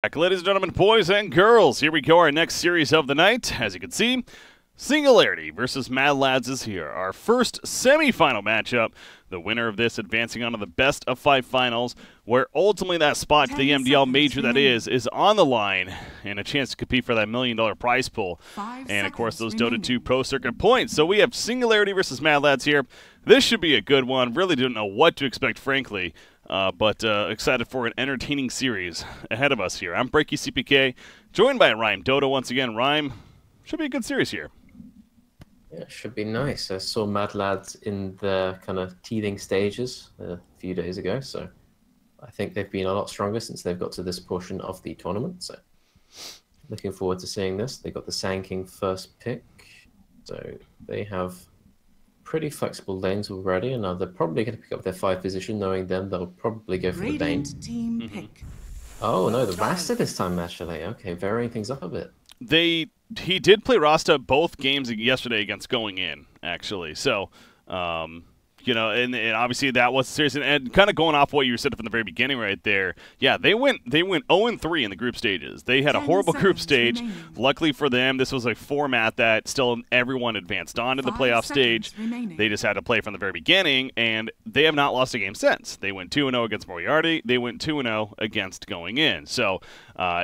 Back, ladies and gentlemen, boys and girls, here we go, our next series of the night. As you can see, Singularity versus Mad Lads is here. Our first semi-final matchup. The winner of this advancing on to the best of 5 finals, where ultimately that spot to the MDL major that is on the line, and a chance to compete for that $1 million prize pool. And of course, those Dota 2 Pro Circuit points. So we have Singularity versus Mad Lads here. This should be a good one. Really didn't know what to expect, frankly. But excited for an entertaining series ahead of us here. I'm BreakyCPK, joined by Rimedota once again. Rime, should be a good series here. Yeah, it should be nice. I saw Mad Lads in the kind of teething stages a few days ago, so I think they've been a lot stronger since they've got to this portion of the tournament. So looking forward to seeing this. They got the Sand King first pick, so they have pretty flexible lanes already, and they're probably going to pick up their 5 position. Knowing them, they'll probably go for the Bane. Team pick. Oh no, the Rasta this time actually. Okay, varying things up a bit. He did play Rasta both games yesterday against Going In, actually. So, you know, and obviously that was serious. And kind of going off what you said from the very beginning right there, yeah, they went 0-3 in the group stages. They had a horrible group stage. Luckily for them, this was a format that still everyone advanced on to the playoff stage. They just had to play from the very beginning, and they have not lost a game since. They went 2-0 against Moriarty. They went 2-0 against Going In. So,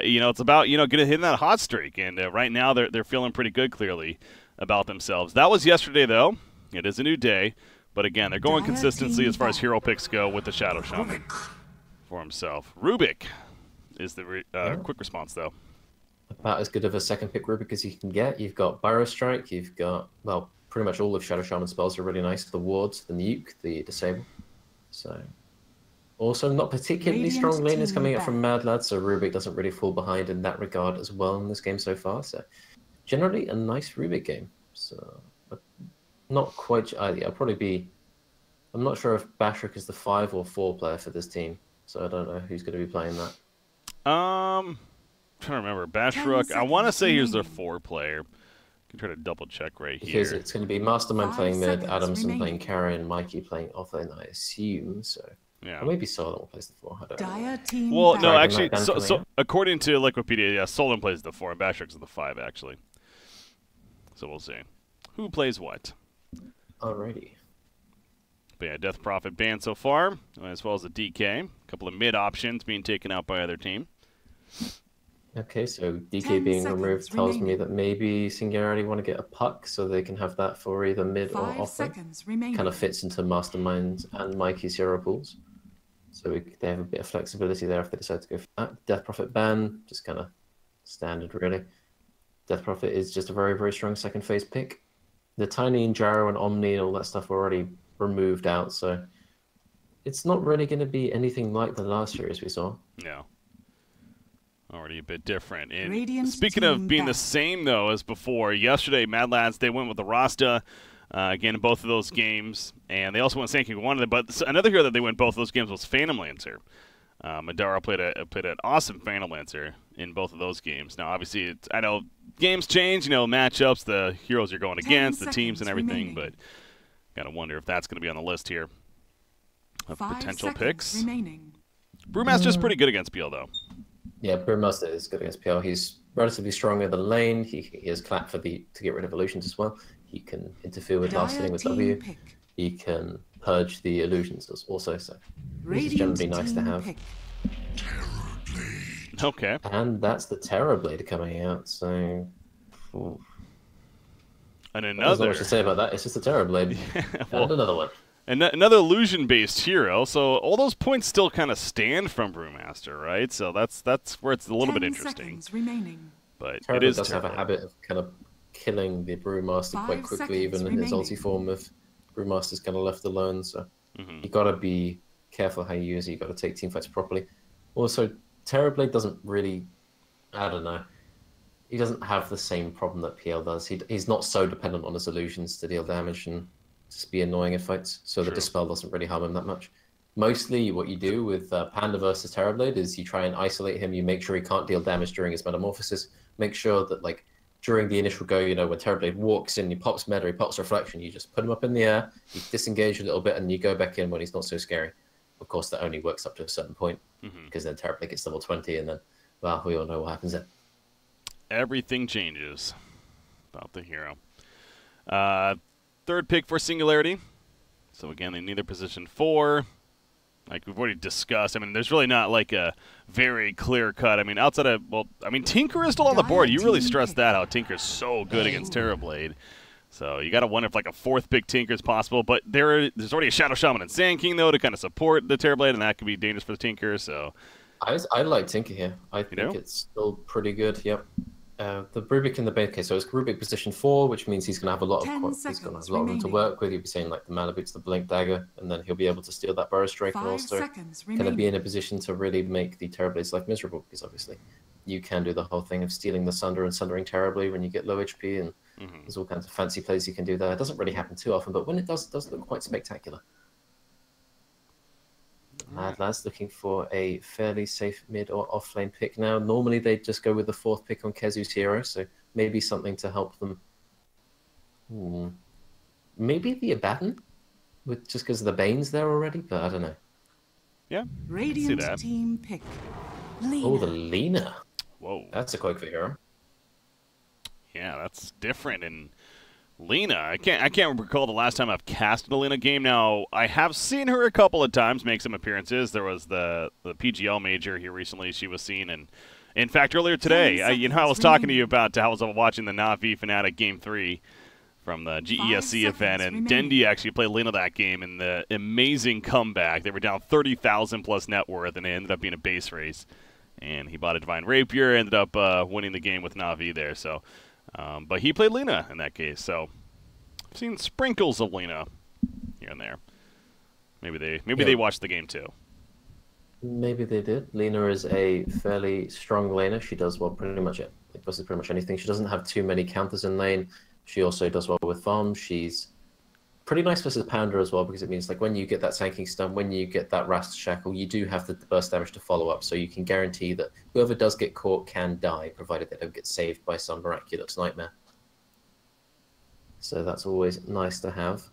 you know, it's about, you know, hitting that hot streak. And right now they're feeling pretty good, clearly, about themselves. That was yesterday, though. It is a new day. But again, they're going consistently as far as hero picks go with the Shadow Shaman for himself. Rubik is the quick response, though. About as good of a second pick Rubik as you can get. You've got Burrow Strike. You've got, well, pretty much all of Shadow Shaman spells are really nice. The wards, the nuke, the disable. So, also not particularly strong lane is coming up from Mad Lads, so Rubik doesn't really fall behind in that regard as well in this game so far. So, generally a nice Rubik game. So, not quite. I'll probably be. I'm not sure if Bashrik is the 5 or 4 player for this team, so I don't know who's going to be playing that. I'm trying to remember. Bashrik, I want to say he's their 4 player. I can try to double check right here. Because it's going to be Mastermind playing mid, Adamson playing carry, and Mikey playing offlane, I assume. So yeah, or maybe Solon plays the 4. I don't know. Well, no, actually, so according to Wikipedia, yeah, Solon plays the 4, and Bashrik's the 5, actually. So we'll see who plays what. Alrighty. But yeah, Death Prophet banned so far, as well as the DK. A couple of mid options being taken out by other team. Okay, so DK being removed tells me that maybe Singularity want to get a puck so they can have that for either mid or off. Kind of fits into Mastermind and Mikey's hero pools. So they have a bit of flexibility there if they decide to go for that. Death Prophet ban, just kind of standard really. Death Prophet is just a very, very strong second phase pick. The Tiny and Gyro and Omni and all that stuff were already removed out, so it's not really going to be anything like the last series we saw. No. Already a bit different. And speaking of being the same, though, as before, yesterday, Mad Lads, they went with the Rasta, again, in both of those games, and they also went Sand King one of them, but another hero that they went both of those games was Phantom Lancer. Madara played an awesome Phantom Lancer in both of those games. Now, obviously, I know games change, you know, matchups, the heroes you're going against, the teams and everything, but gotta wonder if that's going to be on the list here of potential picks. Brewmaster's pretty good against PL, though. Yeah, Brewmaster is good against PL. He's relatively strong in the lane. He has clap to get rid of illusions as well. He can interfere with last hitting with W. He can purge the illusions also, so this is generally nice to have. Okay. And that's the Terrorblade coming out, so... Ooh. And another... There's not much to say about that, it's just a Terrorblade. Well, and another one. And another illusion-based hero, so all those points still kind of stand from Brewmaster, right? So that's where it's a little bit interesting. But Terrorblade it is does have a habit of kind of killing the Brewmaster quite quickly, even in his ulti form if Brewmaster's kind of left alone, so you got to be careful how you use it, you got to take team fights properly. Also, Terrorblade doesn't really, I don't know, he doesn't have the same problem that PL does. He's not so dependent on his illusions to deal damage and just be annoying in fights, so the Dispel doesn't really harm him that much. Mostly what you do with Panda versus Terrorblade is you try and isolate him, you make sure he can't deal damage during his metamorphosis, make sure that like during the initial go, you know, when Terrorblade walks in, he pops meta, he pops reflection, you just put him up in the air, you disengage a little bit, and you go back in when he's not so scary. Of course, that only works up to a certain point, because then Terrorblade gets level 20, and then well, we all know what happens then. Everything changes about the hero. Third pick for Singularity. So again, they need their position 4. Like we've already discussed. I mean, there's really not like a very clear cut. I mean, outside of, well, I mean, Tinker is still on the board. You really stressed that out. Tinker's so good against Terrorblade. So you got to wonder if like a 4th pick Tinker is possible. But there's already a Shadow Shaman and Sand King, though, to kind of support the Terrorblade, and that could be dangerous for the Tinker. So I like Tinker here. I think it's still pretty good. Yep. The Rubik in the base case, so it's Rubik position 4, which means he's going to have a lot of room to work with. He'll be saying like the Mana Boots, the Blink Dagger, and then he'll be able to steal that Burrow Strike, and also going to be in a position to really make the Terrorblades life miserable, because obviously you can do the whole thing of stealing the Sunder and sundering terribly when you get low HP, and there's all kinds of fancy plays you can do there. It doesn't really happen too often, but when it does, it does look quite spectacular. Mad Lads looking for a fairly safe mid or off lane pick now. Normally they'd just go with the 4th pick on Kezu's hero, so maybe something to help them. Maybe the Abaddon, with just because of the Banes there already, but I don't know. Yeah, Radiant team pick. Lina. Oh, the Lina. Whoa, that's a quick hero. Yeah, that's different. And Lina, I can't recall the last time I've casted a Lina game. Now, I have seen her a couple of times make some appearances. There was the PGL major here recently she was seen, and in fact, earlier today, I was talking to you about how I was watching the Na'Vi Fnatic Game 3 from the GESC event, and Dendi actually played Lina that game in the amazing comeback. They were down 30,000 plus net worth, and it ended up being a base race. And he bought a Divine Rapier, ended up winning the game with Na'Vi there, so... but he played Lina in that case, so I've seen sprinkles of Lina here and there. Maybe they watched the game too. Maybe they did. Lina is a fairly strong laner. She does well pretty much anything. She doesn't have too many counters in lane. She also does well with farm. She's pretty nice versus Pounder as well, because it means like when you get that tanking stun, when you get that Rasta Shackle, you do have the burst damage to follow up, so you can guarantee that whoever does get caught can die, provided they don't get saved by some miraculous nightmare. So that's always nice to have.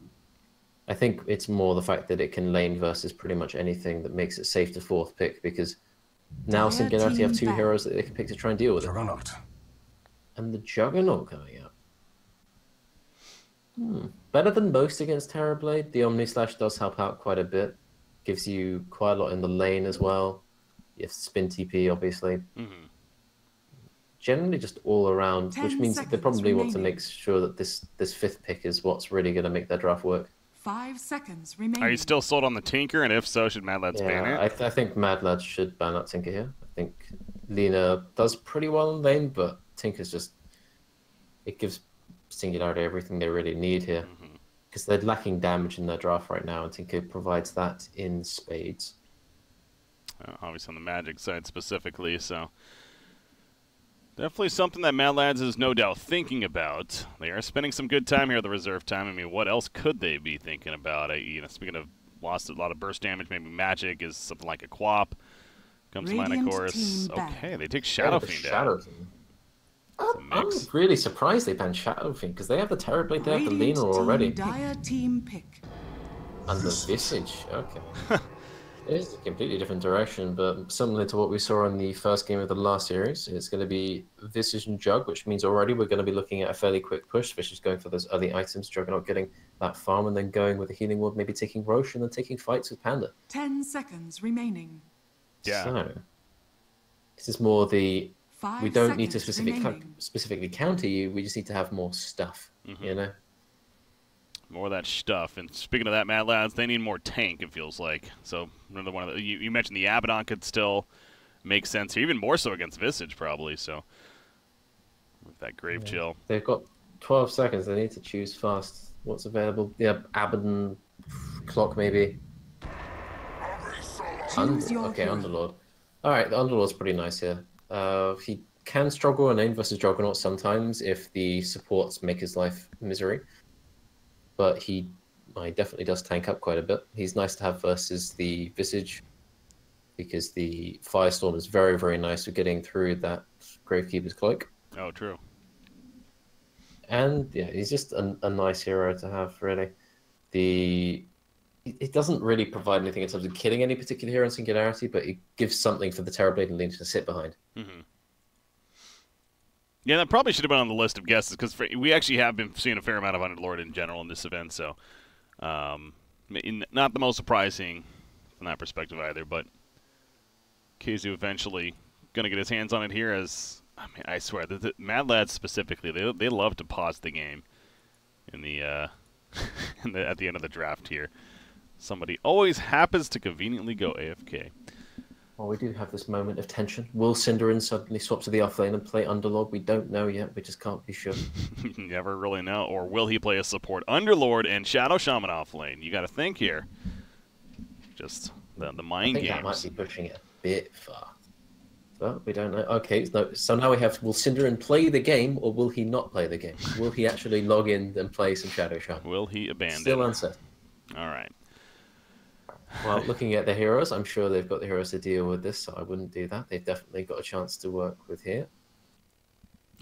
I think it's more the fact that it can lane versus pretty much anything that makes it safe to 4th pick, because now Singularity have 2 heroes that they can pick to try and deal with it. And the Juggernaut coming out. Better than most against Terrorblade. The Omni Slash does help out quite a bit. Gives you quite a lot in the lane as well. You have spin TP, obviously. Generally just all around, which means that they probably want to make sure that this 5th pick is what's really going to make their draft work. 5 seconds remaining. Are you still sold on the Tinker? And if so, should Mad Lads ban it? I think Mad Lads should ban out Tinker here. I think Lina does pretty well in lane, but Tinker's just... It gives Singularity everything they really need here, because they're lacking damage in their draft right now, and Tinker provides that in spades. Obviously on the Magic side specifically, so definitely something that Mad Lads is no doubt thinking about. They are spending some good time here at the reserve time. I mean, what else could they be thinking about? Speaking of lost a lot of burst damage, maybe Magic is something like a Quap. Comes to mind, of course. Okay, they take Shadow Fiend out. I'm really surprised they banned Shadow Fiend, because they have the Terrorblade, they have the Lina already. Dire team pick. And the Visage, okay. It is a completely different direction, but similar to what we saw in the first game of the last series. It's going to be Visage and Jug, which means already we're going to be looking at a fairly quick push. Visage going for those early items, Juggernaut getting that farm, and then going with the Healing Ward, maybe taking Roche, and then taking fights with Panda. 10 seconds remaining. Yeah. So, this is more the... We don't need to specifically counter you. We just need to have more stuff, you know? More of that stuff. And speaking of that, Mad Lads, they need more tank, it feels like. So another one of the, you mentioned the Abaddon could still make sense here, even more so against Visage probably. So with that Grave Chill. They've got 12 seconds. They need to choose fast. What's available? Yeah, Abaddon, Clock maybe. Underlord. All right, the Underlord's pretty nice here. He can struggle in lane versus Juggernaut sometimes if the supports make his life misery. But he definitely does tank up quite a bit. He's nice to have versus the Visage, because the Firestorm is very, very nice for getting through that Gravekeeper's Cloak. Oh, true. And yeah, he's just a nice hero to have, really. The it doesn't really provide anything in terms of killing any particular hero in Singularity, but it gives something for the Terrorblade and Link to sit behind. Mm-hmm. Yeah, that probably should have been on the list of guesses, because we actually have been seeing a fair amount of Underlord in general in this event, so not the most surprising from that perspective either, but Keizu eventually going to get his hands on it here as, I mean, I swear, the Mad Lads specifically, they love to pause the game in the, at the end of the draft here. Somebody always happens to conveniently go AFK. Well, we do have this moment of tension. Will Cinderin suddenly swap to the offlane and play Underlord? We don't know yet. We just can't be sure. You never really know. Or will he play a support Underlord and Shadow Shaman offlane? You got to think here. Just the mind games. I think that might be pushing it a bit far. But we don't know. Okay, so now we have, will Cinderin play the game, or will he not play the game? Will he actually log in and play some Shadow Shaman? Will he abandon? Still uncertain. All right. Well, looking at the heroes, I'm sure they've got the heroes to deal with this, so I wouldn't do that. They've definitely got a chance to work with here.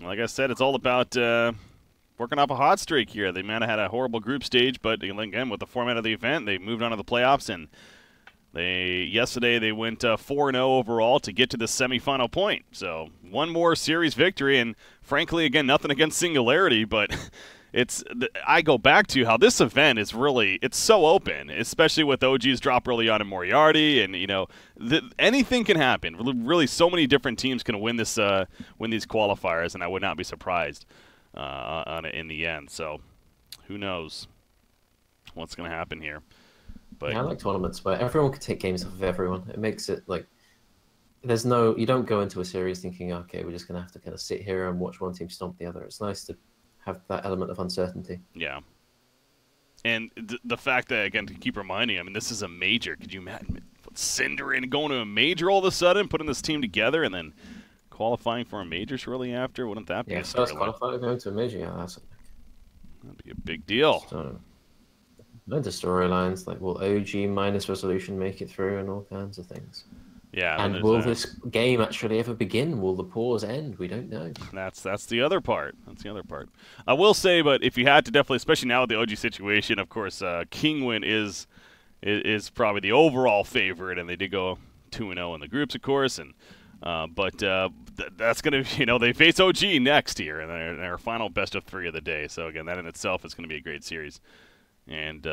Like I said, it's all about working off a hot streak here. They might have had a horrible group stage, but again, with the format of the event, they moved on to the playoffs, and yesterday they went 4-0 overall to get to the semifinal point. So one more series victory, and frankly, again, nothing against Singularity, but I go back to how this event is really, it's so open, especially with OG's drop early on in Moriarty, and anything can happen. Really, so many different teams can win these qualifiers, and I would not be surprised on it in the end. So who knows what's going to happen here? But yeah, I like tournaments where everyone can take games off of everyone. It makes it like you don't go into a series thinking, okay, we're just going to have to kind of sit here and watch one team stomp the other. It's nice to have that element of uncertainty. Yeah. And the fact that, again, to keep reminding, I mean, this is a major. Could you imagine Cinderin going to a major all of a sudden, putting this team together, and then qualifying for a major shortly after? Wouldn't that be a first qualifier going to a major? Yeah, that'd be a big deal. So, loads of storylines, like will OG minus Resolution make it through, and all kinds of things. Yeah, and will this game actually ever begin? Will the pause end? We don't know. That's the other part. That's the other part. I will say, but if you had to definitely, especially now with the OG situation, of course, Kingwin is probably the overall favorite, and they did go 2-0 in the groups, of course, and that's going to, they face OG next here in their final best of 3 of the day. So again, that in itself is going to be a great series, and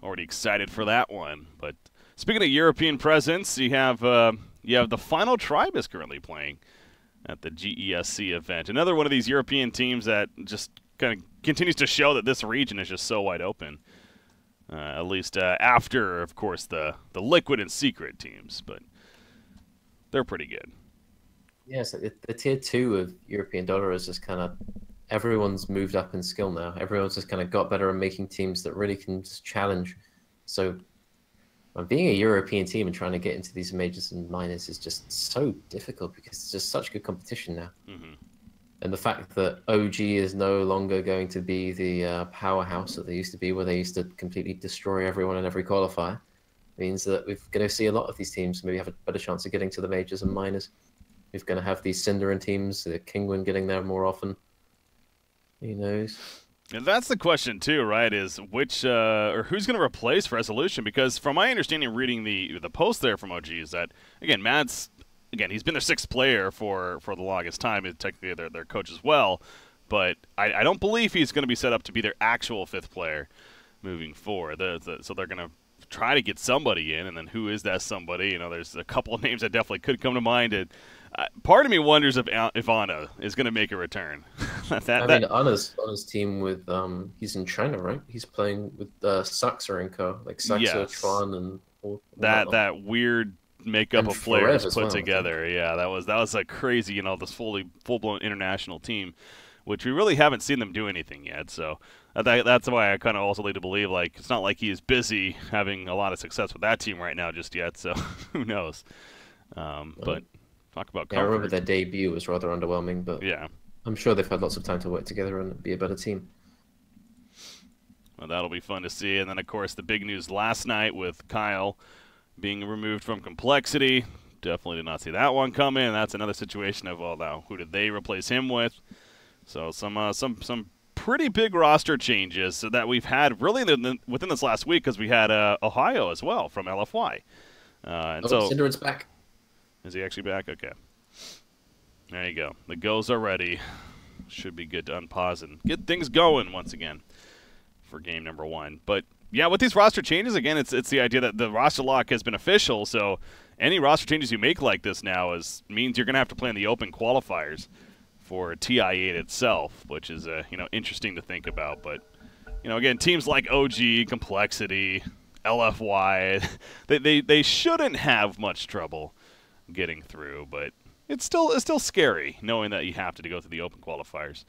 already excited for that one. But speaking of European presence, you have the Final Tribe is currently playing at the GESC event. Another one of these European teams that just kind of continues to show that this region is just so wide open. At least after, of course, the Liquid and Secret teams, but they're pretty good. Yes, the tier 2 of European Dollar is just kind of, everyone's moved up in skill now. Everyone's just kind of got better at making teams that really can just challenge. So being a European team and trying to get into these majors and minors is just so difficult because it's just such good competition now. Mm-hmm. And the fact that OG is no longer going to be the powerhouse that they used to be, where they used to completely destroy everyone in every qualifier, means that we're going to see a lot of these teams maybe have a better chance of getting to the majors and minors. We're going to have these Cinderin teams, the Kingwin getting there more often. Who knows? And that's the question too, right? Is which or who's going to replace Resolution? Because from my understanding, reading the post there from OG, is that again, Matt's he's been their 6th player for the longest time. He's technically their coach as well, but I don't believe he's going to be set up to be their actual 5th player moving forward. So they're going to try to get somebody in, and then who is that somebody? There's a couple of names that definitely could come to mind. And part of me wonders if Anna is going to make a return. Anna's team with he's in China, right? He's playing with Saxa and co, like Saxa, yes. Tron, and all that weird makeup of players put together. Yeah, that was like crazy. This full-blown international team, which we really haven't seen them do anything yet. So that's why I kind of also lead to believe like it's not like he is busy having a lot of success with that team right now just yet. So who knows? But talk about comfort. I remember their debut was rather underwhelming, but yeah, I'm sure they've had lots of time to work together and be a better team. Well, that'll be fun to see. And then, of course, the big news last night with Kyle being removed from Complexity. Definitely did not see that one come in. That's another situation of, well, now, who did they replace him with? So some pretty big roster changes that we've had really within this last week, because we had Ohio as well from LFY. And so Cinderen's back. Is he actually back? Okay. There you go. The goes are ready. Should be good to unpause and get things going once again for game number 1. But yeah, with these roster changes, again, it's the idea that the roster lock has been official, so any roster changes you make like this now means you're going to have to play in the open qualifiers for TI8 itself, which is interesting to think about. But again, teams like OG, Complexity, LFY, they shouldn't have much trouble getting through, but it's still scary knowing that you have to go through the open qualifiers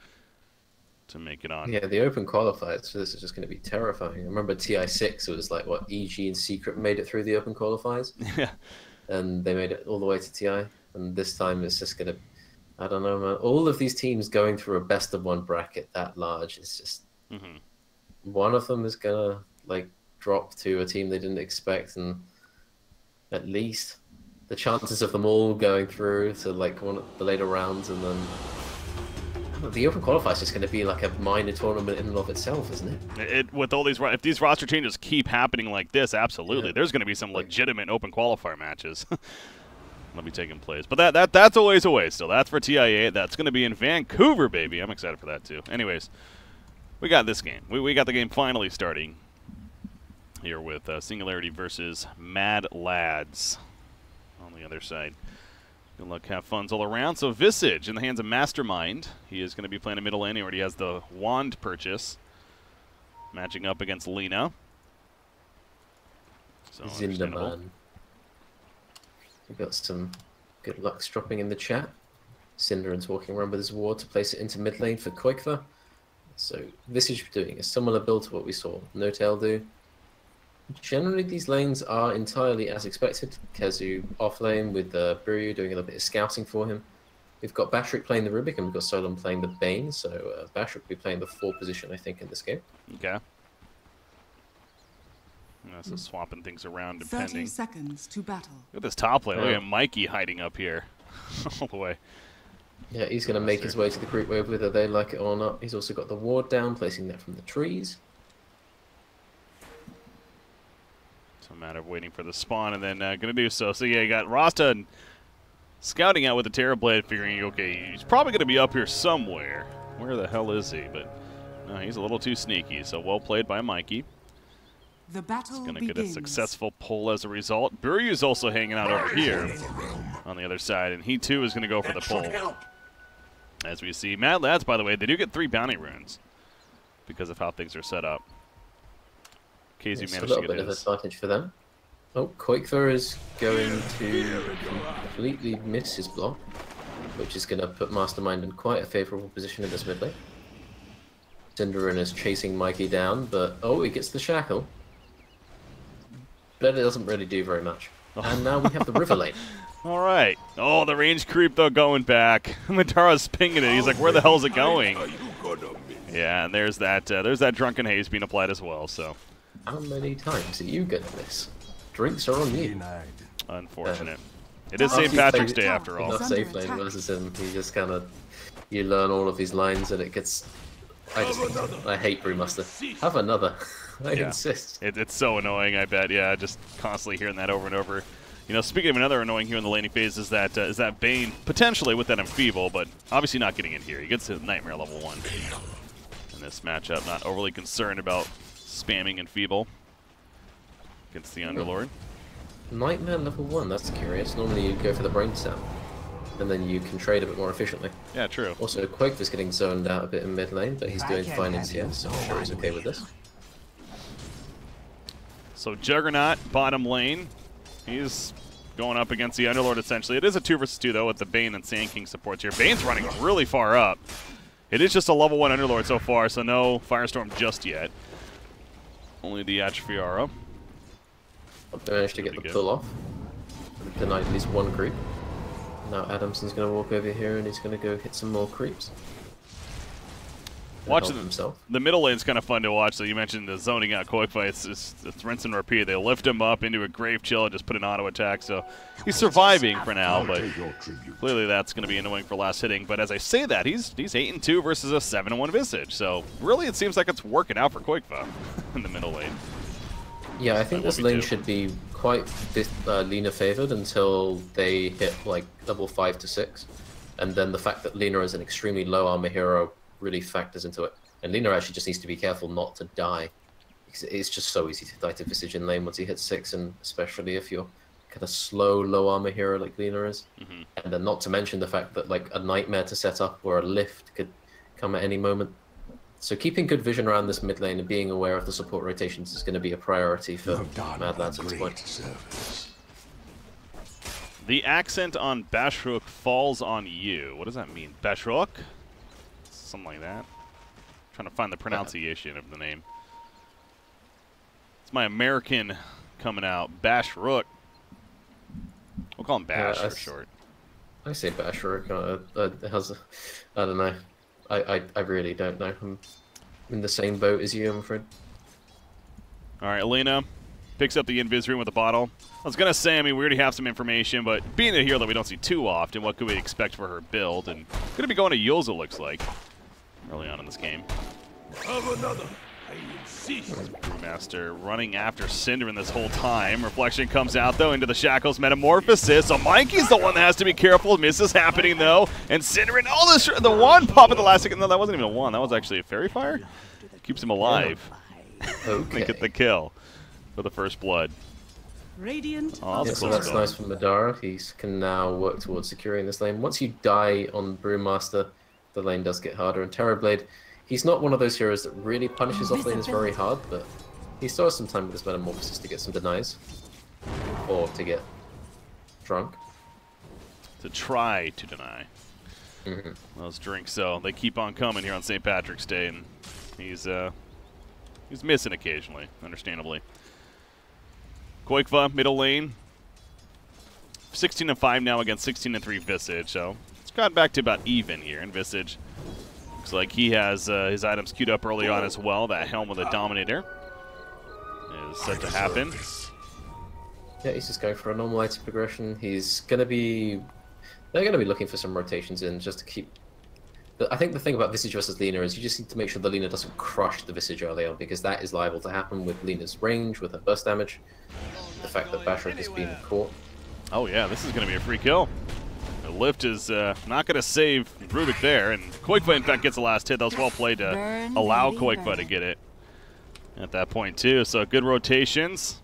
to make it on. Yeah, the open qualifiers for this is just going to be terrifying. I remember TI6, it was like, what, EG and Secret made it through the open qualifiers? Yeah. And they made it all the way to TI. And this time it's just going to, I don't know, man. All of these teams going through a best-of-1 bracket that large is just... One of them is going to, drop to a team they didn't expect, and at least the chances of them all going through to, one of the later rounds, and then... The open qualifier is just going to be like a minor tournament in and of itself, isn't it? With all these, if these roster changes keep happening like this, absolutely, there's going to be some legitimate open qualifier matches that'll be taking place. But that's a ways away still. That's for TI8. That's going to be in Vancouver, baby. I'm excited for that too. Anyways, we got this game. We got the game finally starting here with Singularity versus Mad Lads on the other side. Good luck, have funs all around. So Visage in the hands of Mastermind. He is going to be playing a middle lane. He already has the wand purchase. Matching up against Lena. So understandable. We've got some good luck dropping in the chat. Cinderen's walking around with his ward to place it into mid lane for Qualifier. So Visage doing a similar build to what we saw No-Tail do. Generally, these lanes are entirely as expected. Kezu off lane with Buryu doing a little bit of scouting for him. We've got Bashrik playing the Rubik, and we've got Solon playing the Bane, so Bashrik will be playing the 4 position, I think, in this game. Okay. So swapping things around depending. 30 seconds to battle. Look at this top lane. Look at Mikey hiding up here all the way. Yeah, he's going to make his way to the group wave whether they like it or not. He's also got the ward down, placing that from the trees. A matter of waiting for the spawn and then going to do so. So yeah, you got Rasta scouting out with the Terrorblade, figuring, okay, he's probably going to be up here somewhere. Where the hell is he? But no, he's a little too sneaky. So well played by Mikey. The battle He's going to get a successful pull as a result. Buryu's also hanging out over here on the other side, and he too is going to go for the pull. As we see, Mad Lads, by the way, they do get 3 bounty runes because of how things are set up. KZ managed to get a little bit of advantage for them. Oh, Qualifier is going to completely miss his block, which is going to put Mastermind in quite a favourable position in this mid lane. Cinderen is chasing Mikey down, but oh, he gets the shackle. But it doesn't really do very much. And now we have the river lane. All right. Oh, the range creep, though, going back. Matara's pinging it. He's like, where the hell is it going? Yeah, and there's that drunken haze being applied as well, so... How many times are you going to miss? Drinks are on you. Unfortunate. It is St. Patrick's Day after all. Not safe lane versus him. He just kind of... You learn all of these lines and it gets... I hate Brewmaster. Have another. I insist. It's so annoying, I bet. Yeah, just constantly hearing that over and over. You know, speaking of another annoying here in the laning phase is that Bane, potentially with that Enfeeble, but obviously not getting in here. He gets to Nightmare level 1 in this matchup. Not overly concerned about spamming Enfeeble against the Underlord. Nightmare level 1, that's curious. Normally you go for the Brain Sap, and then you can trade a bit more efficiently. Yeah, true. Also, Quake was getting zoned out a bit in mid lane, but he's doing fine in CS, so I'm sure he's okay with this. So Juggernaut, bottom lane. He's going up against the Underlord, essentially. It is a 2 versus 2, though, with the Bane and Sand King supports here. Bane's running really far up. It is just a level 1 Underlord so far, so no Firestorm just yet. Only the Atrophiara. I've managed to get the pull off. Denied at least 1 creep. Now Adamson's going to walk over here and he's going to go hit some more creeps. Watching himself. The middle lane's kind of fun to watch. So you mentioned the zoning out Qualifier. It's rinse and repeat. They lift him up into a grave chill and just put an auto attack. So he's surviving for now, but clearly that's going to be annoying for last hitting. But as I say that, he's 8-2 versus a 7-1 Visage. So really, it seems like it's working out for Qualifier in the middle lane. Yeah, I think this lane should be quite Lina favored until they hit like level 5 to 6, and then the fact that Lina is an extremely low armor hero really factors into it. And Lina actually just needs to be careful not to die, because it's just so easy to die to Visage in lane once he hits 6, and especially if you're kind of slow, low armor hero like Lina is. And then not to mention the fact that like a nightmare to set up or a lift could come at any moment. So keeping good vision around this mid lane and being aware of the support rotations is going to be a priority for Mad Lads at this point. The accent on Bashrook falls on you. What does that mean? Bashrook? Something like that. I'm trying to find the pronunciation of the name. It's my American coming out. Bashrook. We'll call him Bash for short. I say Bashrook. I don't know. I really don't know. I'm in the same boat as you, I'm afraid. All right, Elena picks up the invis room with a bottle. I was going to say, I mean, we already have some information, but being a hero that we don't see too often, what could we expect for her build? And going to be going to Yulza, looks like, early on in this game. Have another. Brewmaster running after Synderen this whole time. Reflection comes out, though, into the Shackles Metamorphosis. So Mikey's the one that has to be careful. Misses happening, though. And Synderen, oh, the one pop at the last second. No, that wasn't even a one. That was actually a Fairy Fire. Keeps him alive. Okay. They get the kill for the first blood. Radiant. Oh, so that's nice for Madara. He can now work towards securing this lane. Once you die on Brewmaster, the lane does get harder. And Terrorblade, he's not one of those heroes that really punishes off laners very hard, but he still has some time with his Metamorphosis to get some denies. Or to get drunk. To try to deny. Those drinks, so they keep on coming here on St. Patrick's Day, and he's missing occasionally, understandably. Koikva, middle lane. 16-5 now against 16-3 Visage, so it's gotten back to about even here in Visage. Looks like he has his items queued up early on as well. That helm with a Dominator is set to happen. Yeah, he's just going for a normal item progression. He's going to be... They're going to be looking for some rotations in just to keep... I think the thing about Visage versus Lina is you just need to make sure the Lina doesn't crush the Visage early on, because that is liable to happen with Lina's range, with her burst damage. The fact that Bashrook is being caught. Oh yeah, this is going to be a free kill. The lift is not going to save Rubik there, and Koikva in fact gets the last hit. That was well played to allow Koikva to get it at that point too. So good rotations,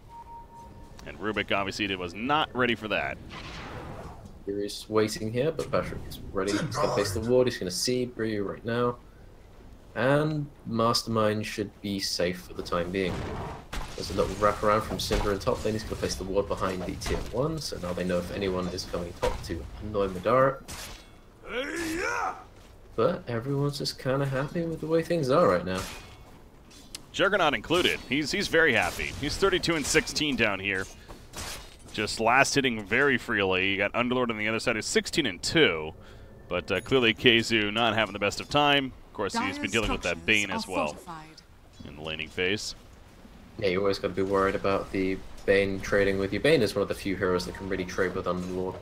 and Rubik obviously was not ready for that. He's waiting here, but Bashrook is ready. He's going to face the ward. He's going to see Brew right now. And Mastermind should be safe for the time being. There's a little wraparound from Cinder in top lane. He's going to place the ward behind the tier 1, so now they know if anyone is coming top to annoy Madara. But everyone's just kind of happy with the way things are right now. Juggernaut included. He's very happy. He's 32-16 down here. Just last hitting very freely. You got Underlord on the other side who's 16-2. But clearly Keizu not having the best of time. Of course, he's been dealing with that Bane as well in the laning phase. Yeah, you always got to be worried about the Bane trading with you. Bane is one of the few heroes that can really trade with Underlord,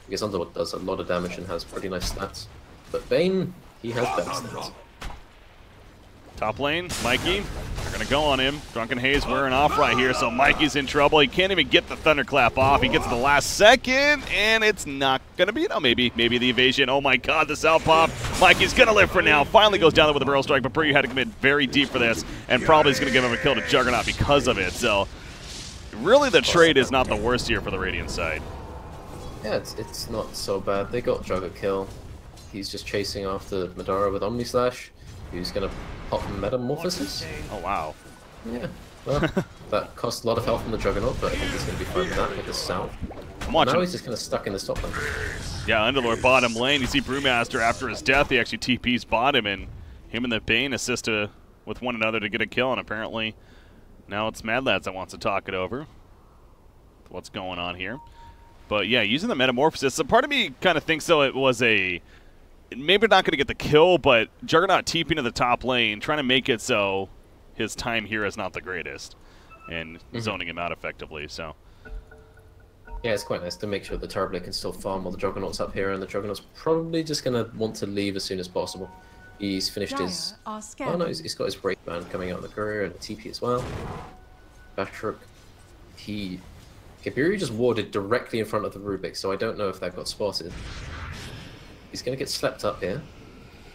because Underlord does a lot of damage and has pretty nice stats. But Bane, he has better stats. Top lane, Mikey, they're going to go on him. Drunken Haze wearing off right here, so Mikey's in trouble. He can't even get the Thunderclap off. He gets the last second, and it's not going to be, no, maybe the evasion. Oh my god, the South Pop. Mikey's going to live for now. Finally goes down there with a Barrel Strike, but Bree had to commit very deep for this, and probably is going to give him a kill to Juggernaut because of it. So, really the trade is not the worst here for the Radiant side. Yeah, it's not so bad. They got Jug a kill. He's just chasing after Madara with Omni Slash, who's going to pop Metamorphosis. Oh, wow. Yeah, well, that cost a lot of health from the Juggernaut, but I think he's going to be fine with that with the South. I'm watching. Now he's just kind of stuck in the top lane. Yeah, Underlord bottom lane. You see Brewmaster after his death, he actually TP's bottom, and him and the Bane assist with one another to get a kill, and apparently now it's Mad Lads that wants to talk it over. What's going on here? But yeah, using the Metamorphosis, so part of me kind of thinks though it was a maybe not going to get the kill, but Juggernaut TPing to the top lane, trying to make it so his time here is not the greatest, and zoning him out effectively. So yeah, it's quite nice to make sure the Turbo can still farm while the Juggernaut's up here, and the Juggernaut's probably just going to want to leave as soon as possible. He's finished his... Oh no, he's got his break band coming out in the career, and TP as well. Bashrook. Kabiru just warded directly in front of the Rubik, so I don't know if that got spotted. He's going to get slept up here.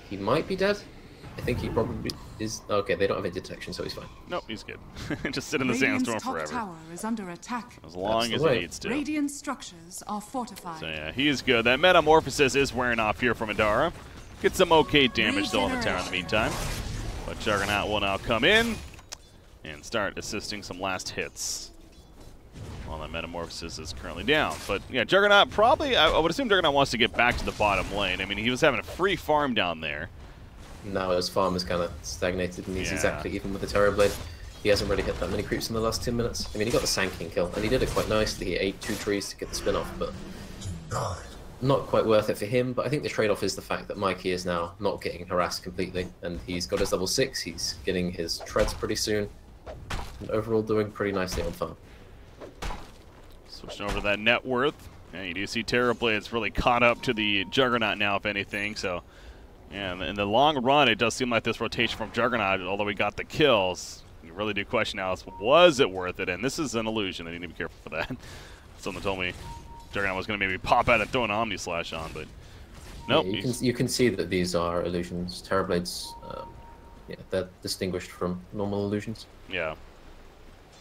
He might be dead. I think he probably is. Okay, they don't have any detection, so he's fine. Nope, he's good. Just sit in the sandstorm forever. Tower is under attack. As long as he needs to. Radiant structures are fortified. So yeah, he is good. That Metamorphosis is wearing off here from Adara. Get some okay damage still on the tower in the meantime. But Juggernaut will now come in and start assisting some last hits. Well, that Metamorphosis is currently down. But yeah, Juggernaut probably, I would assume Juggernaut wants to get back to the bottom lane. I mean, he was having a free farm down there. Now his farm is kind of stagnated, and he's exactly even with the Terrorblade. He hasn't really hit that many creeps in the last 2 minutes. I mean, he got the Sand King kill, and he did it quite nicely. He ate 2 trees to get the spin off, but not quite worth it for him. But I think the trade-off is the fact that Mikey is now not getting harassed completely, and he's got his level 6. He's getting his treads pretty soon, and overall doing pretty nicely on farm. Switching over to that net worth. Yeah, you do see Terrorblade's really caught up to the Juggernaut now, if anything. So, yeah, in the long run, it does seem like this rotation from Juggernaut, although we got the kills, you really do question now, was it worth it? And this is an illusion. I need to be careful for that. Someone told me Juggernaut was going to maybe pop out and throw an Omni Slash on, but nope. Yeah, you can see that these are illusions. Terrorblades, yeah, they're distinguished from normal illusions. Yeah.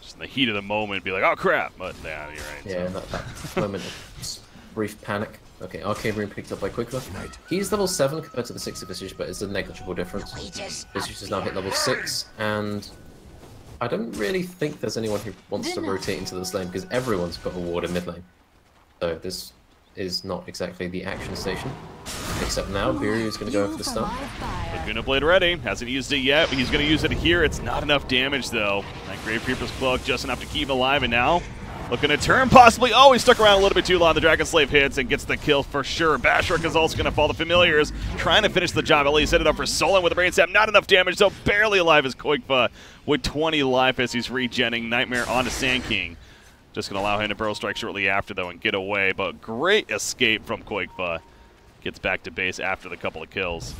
Just in the heat of the moment, be like, oh crap! But yeah, you're right. Yeah, so. that moment of brief panic. Okay, Arcane Rune picked up by Quickler. He's level 7 compared to the 6 of Visage, but it's a negligible difference. Visage has now hit level 6, and I don't really think there's anyone who wants to rotate into this lane, because everyone's got a ward in mid lane. So this is not exactly the action station. Except now, Biru is going to go for the stun. Laguna Blade ready. Hasn't used it yet, but he's going to use it here. It's not enough damage, though. That Grave Reaper's Cloak just enough to keep him alive, and now looking to turn, possibly. Oh, he stuck around a little bit too long. The Dragon Slave hits and gets the kill for sure. Bashrook is also going to fall. The Familiars trying to finish the job. At least set it up for Solon with a Brain Sap. Not enough damage, so barely alive as Koikfa with 20 life as he's regenning. Nightmare onto Sand King. Just going to allow him to Burrow Strike shortly after, though, and get away. But great escape from Koikfa. Gets back to base after the couple of kills.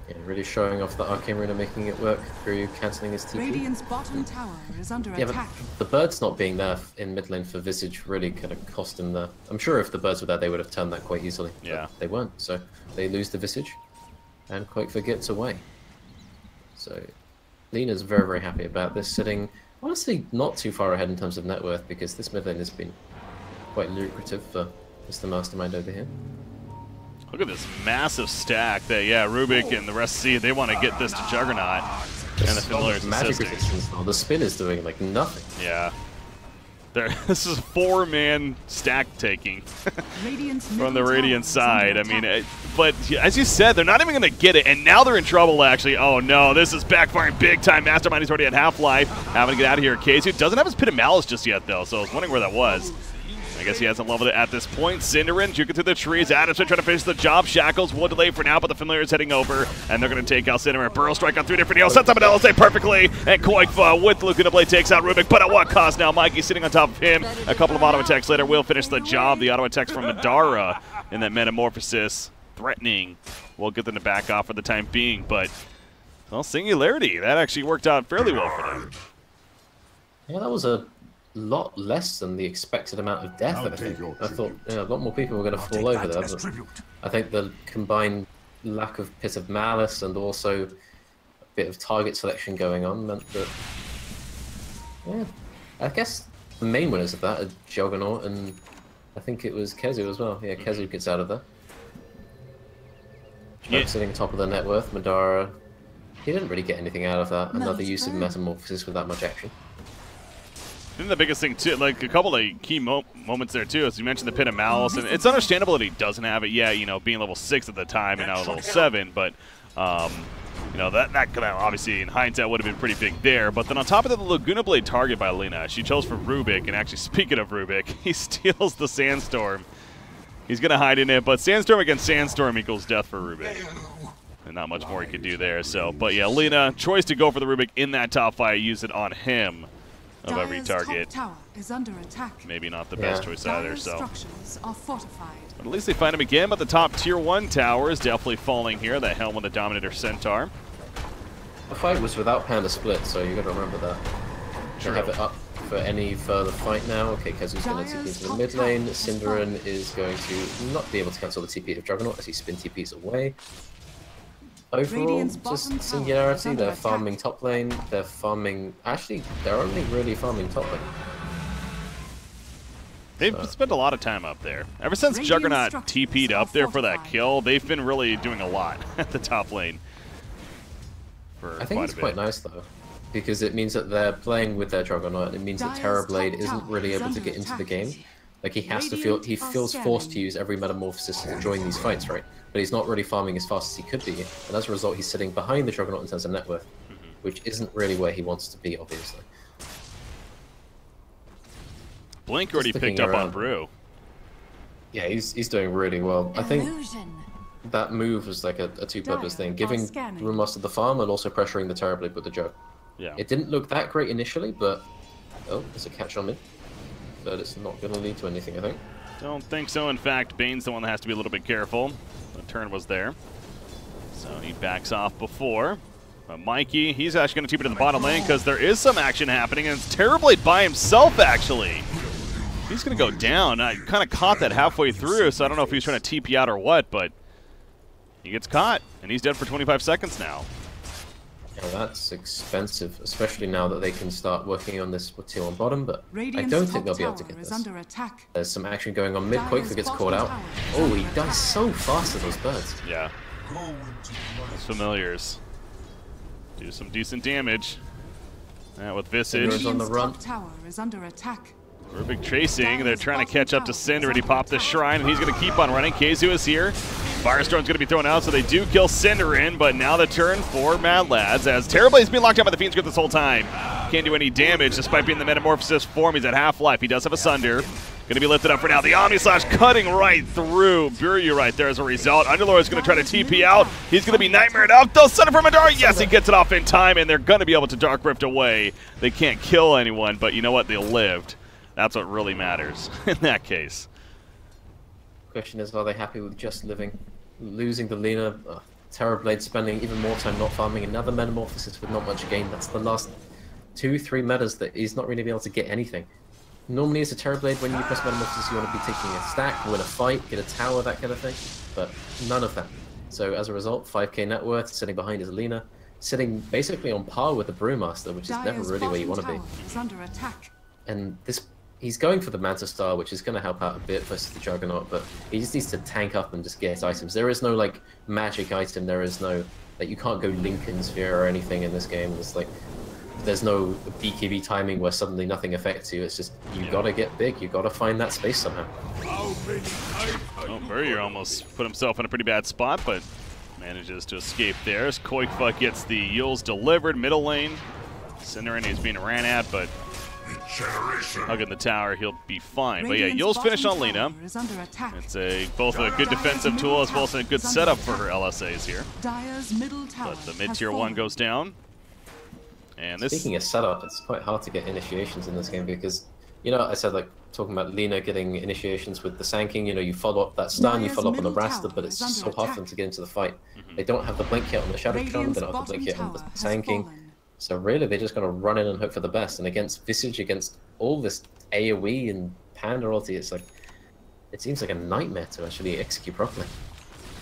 Yeah, really showing off the Arcane Rune and making it work through cancelling his TP. Radiant's bottom tower is under attack. But the birds not being there in mid lane for Visage really kind of cost him there. I'm sure if the birds were there, they would have turned that quite easily. Yeah. But they weren't, so they lose the Visage, and Quakefor gets away. So Lena's very, very happy about this, sitting honestly not too far ahead in terms of net worth, because this mid lane has been quite lucrative for Mr. Mastermind over here. Look at this massive stack that, yeah, Rubik and the rest see. They want to get this to Juggernaut. And the Familiars magic resistance. The spin is doing like nothing. Yeah. This is 4-man stack taking from the Radiant side. I mean, but as you said, they're not even going to get it, and now they're in trouble, actually. Oh, no, this is backfiring big time. Mastermind is already at half-life. Having to get out of here. Casey doesn't have his Pit of Malice just yet, though, so I was wondering where that was. I guess he hasn't leveled it at this point. Cinderin juking through the trees. Adamson trying to finish the job. Shackles will delay for now, but the Familiar is heading over, and they're going to take out Cinderin. Burrow Strike on 3 different heals. Sets up an LSA perfectly, and Koikfa with Laguna Blade takes out Rubik, but at what cost now? Mikey sitting on top of him. A couple of auto attacks later will finish the job. The auto attacks from Madara in that Metamorphosis. Threatening. We'll get them to back off for the time being, but, well, Singularity. That actually worked out fairly well for them. Yeah, that was a lot less than the expected amount of death. I think. I thought a lot more people were going to fall over there. But I think the combined lack of Pit of Malice and also a bit of target selection going on meant that, yeah, I guess the main winners of that are Juggernaut and I think it was Kezu as well. Yeah, Kezu gets out of there. Sitting top of the net worth, Madara, he didn't really get anything out of that. Another use of Metamorphosis with that much action. I think the biggest thing, too, like a couple of key moments there, too, as you mentioned the Pit of Malice, and it's understandable that he doesn't have it yet, you know, being level 6 at the time and now level 7, but, you know, that obviously in hindsight would have been pretty big there. But then on top of that, the Laguna Blade target by Lena, she chose for Rubik, and actually, speaking of Rubik, he steals the Sandstorm. He's going to hide in it, but Sandstorm against Sandstorm equals death for Rubik. And not much more he could do there. So, but yeah, Lina, choice to go for the Rubik in that top fight, use it on him of every target. Top tower is under attack. Maybe not the best choice either. Dire's So, structures are fortified. but at least they find him again. But the top tier 1 tower is definitely falling here. That helm with the Dominator Centaur. The fight was without Panda Split, so you got to remember that. Should have it up for any further fight now. Okay, Kazu's going to TP into the mid lane. Cinderin is going to not be able to cancel the TP of Juggernaut as he spin TPs away. Overall, just Singularity, they're farming top lane, they're farming... Actually, they're only really farming top lane. They've spent a lot of time up there. Ever since Juggernaut TP'd up there for that kill, they've been really doing a lot at the top lane. I think it's quite nice, though, because it means that they're playing with their Juggernaut, and it means that Terrorblade isn't really able to get into the game. Like, he feels forced to use every Metamorphosis to join these fights, right? But he's not really farming as fast as he could be, and as a result, he's sitting behind the Juggernaut in terms of net worth, which isn't really where he wants to be, obviously. Blink already picked up on Brew. Yeah, he's doing really well. I think that move was like a two-purpose thing, giving Brewmaster the farm and also pressuring the Terrorblade with the Jug. Yeah. It didn't look that great initially, but... Oh, there's a catch on me. But it's not going to lead to anything, I think. Don't think so. In fact, Bane's the one that has to be a little bit careful. The turn was there. So he backs off before. Mikey, he's actually going to TP to the bottom lane because there is some action happening, and it's Terrorblade by himself, actually. He's going to go down. I kind of caught that halfway through, so I don't know if he was trying to TP out or what, but he gets caught, and he's dead for 25 seconds now. Yeah, that's expensive, especially now that they can start working on this with tier 1 bottom, but I don't think they'll be able to get this. There's some action going on mid. Qualifier gets caught out. Oh, he dies so fast to those birds. Yeah. Those familiars do some decent damage. With Visage. On the run. Rubik chasing. They're trying to catch up to Cinder, and he popped the Shrine, and he's going to keep on running. Kazu is here. Firestorm's going to be thrown out, so they do kill Cinderin, but now the turn for Mad Lads, as Terrorblade's been locked down by the Fiend's Grip this whole time. Can't do any damage, despite being in the Metamorphosis form. He's at half-life. He does have a Sunder. Going to be lifted up for now. The Omni Slash cutting right through Buryu right there as a result. Underlord is going to try to TP out. He's going to be Nightmared out. They'll Sunder from Madara. Yes, he gets it off in time, and they're going to be able to Dark Rift away. They can't kill anyone, but you know what? They lived. That's what really matters in that case. Question is, are they happy with just living? Losing the Lina, Terrorblade spending even more time not farming another Metamorphosis with not much gain. That's the last 2-3 metas that he's not really able to get anything. Normally as a Terrorblade, when you press Metamorphosis, you want to be taking a stack, win a fight, get a tower, that kind of thing. But none of that. So as a result, 5k net worth, sitting behind his Lina, sitting basically on par with the Brewmaster, which is never really where you want to be. And this... He's going for the Manta Star, which is going to help out a bit versus the Juggernaut, but he just needs to tank up and just get items. There is no, like, magic item. There is no... Like, you can't go Lincoln Sphere or anything in this game. It's like... There's no BKB timing where suddenly nothing affects you. It's just, you gotta get big. You gotta find that space somehow. Oh, Burrier almost put himself in a pretty bad spot, but manages to escape there. As Qualifier gets the Yules delivered, middle lane. Cinderin is being ran at, but... Hugging the tower, he'll be fine. But yeah, Yule's finished on Lina. It's both a good defensive tool as well as a good setup for her LSAs here. But the mid-tier 1 goes down. And this... Speaking of setup, it's quite hard to get initiations in this game because, you know, I said, like, talking about Lina getting initiations with the Sanking, you know, you follow up that stun, you follow up on the Rasta, but it's just so hard for them to get into the fight. They don't have the blink yet on the Shadow Charm, they don't have the blink yet on the Sanking. So really, they're just going to run in and hope for the best. And against Visage, against all this AoE and Panda ulti, it's like, it seems like a nightmare to actually execute properly.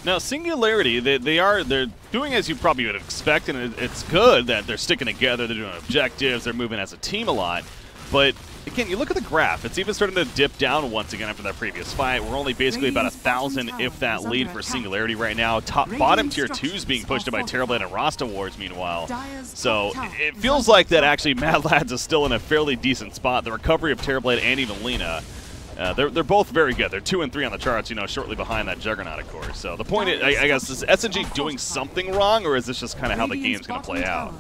Now, Singularity, they're doing as you probably would expect, and it's good that they're sticking together, they're doing objectives, they're moving as a team a lot. But again, you look at the graph, it's even starting to dip down once again after that previous fight. We're only basically about 1,000, if that, lead for Singularity right now. Bottom tier 2 is being pushed by Terrorblade and Rasta Wars, meanwhile. So it feels like that actually Mad Lads is still in a fairly decent spot. The recovery of Terrorblade and even Lina, they're both very good. They're 2 and 3 on the charts, you know, shortly behind that Juggernaut, of course. So the point is, I guess, is SNG doing something wrong, or is this just kind of how the game's going to play out?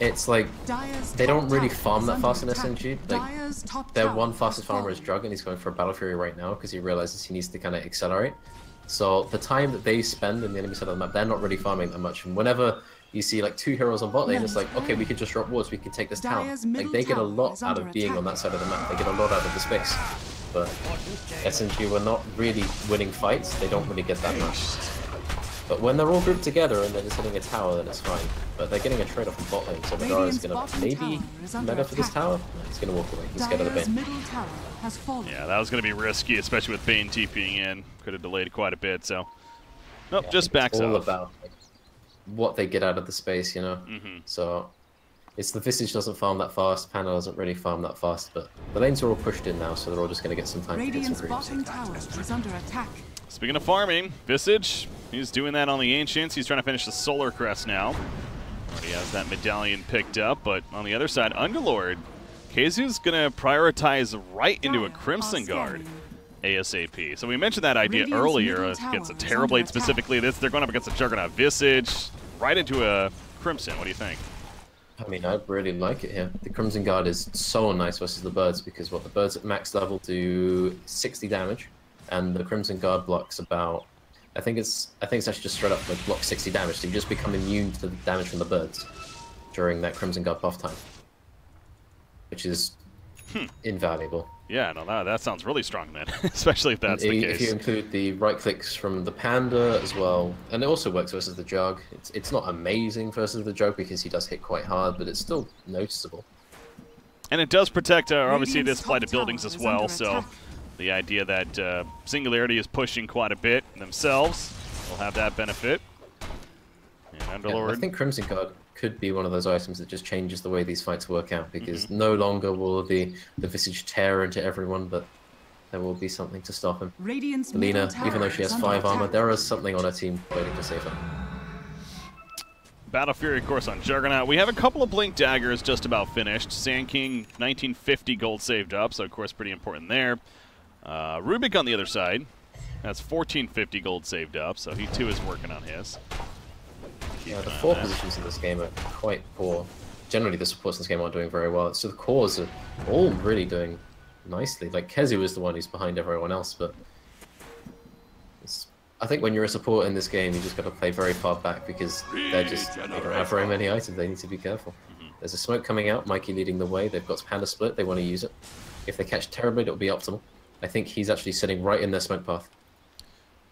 it's like Dire's they top don't really tower farm is that under fast in attack. SNG. Like Dire's top their tower one has fastest farmer is fallen. Jug, and he's going for a Battle Fury right now because he realizes he needs to kind of accelerate. So the time that they spend in the enemy side of the map, they're not really farming that much. And whenever you see like 2 heroes on bot lane, it's like, okay, we could just drop wards, we can take this town. Dire's Like middle they get a tower lot is out under of being on attack. that side of the map. They get a lot out of the space. But SNG were not really winning fights. They don't really get that much. But when they're all grouped together and they're just hitting a tower, then it's fine. But they're getting a trade off from bot lane, so Medara is going to maybe meta for this tower. No, he's going to walk away. He's scared of the Dire's Bane. middle tower has fallen. Yeah, that was going to be risky, especially with Bane TPing in. Could have delayed quite a bit, so... Nope, just backs All off. about like, what they get out of the space, you know? So it's the Visage doesn't farm that fast, Panda doesn't really farm that fast, but the lanes are all pushed in now, so they're all just going to get some time to get Radiant's some bottom greens. tower is under attack. Speaking of farming, Visage, he's doing that on the Ancients. He's trying to finish the Solar Crest now. Already has that medallion picked up, but on the other side, Underlord, Kazu's going to prioritize right into a Crimson Guard ASAP. So we mentioned that idea Radiant's earlier middle against a tower is under Terrorblade attack. specifically. They're going up against a Juggernaut Visage, right into a Crimson. What do you think? I mean, I really like it here. The Crimson Guard is so nice versus the Birds because what the Birds at max level do 60 damage, and the Crimson Guard blocks about, I think it's actually just straight up like block 60 damage. So you just become immune to the damage from the Birds during that Crimson Guard buff time, which is invaluable. Yeah, no, that sounds really strong then, especially if that's the If you case. include the right clicks from the Panda as well, and it also works versus the Jug. It's not amazing versus the Jug because he does hit quite hard, but it's still noticeable. And it does protect, obviously, Radiant's this flight top of buildings tower as is well, under so attack. the idea that Singularity is pushing quite a bit themselves will have that benefit. And Yeah, Underlord, I think Crimson Guard could be one of those items that just changes the way these fights work out because no longer will the Visage tear into everyone, but there will be something to stop him. Radiant's middle Lena, tower even though she has is under 5 armor, attack. there is something on her team waiting to save her. Battle Fury, of course, on Juggernaut. We have a couple of Blink Daggers just about finished. Sand King, 1950 gold saved up, so of course pretty important there. Rubik on the other side, that's 1450 gold saved up, so he too is working on his. Yeah, the 4 positions in this game are quite poor. Generally, the supports in this game aren't doing very well. So the cores are all really doing nicely. Like, Kezu is the one who's behind everyone else, but I think when you're a support in this game, you just got to play very far back because they don't have very many items. They need to be careful. There's a smoke coming out, Mikey leading the way. They've got Panda Split, they want to use it. If they catch Terrorblade, it'll be optimal. I think he's actually sitting right in their smoke path.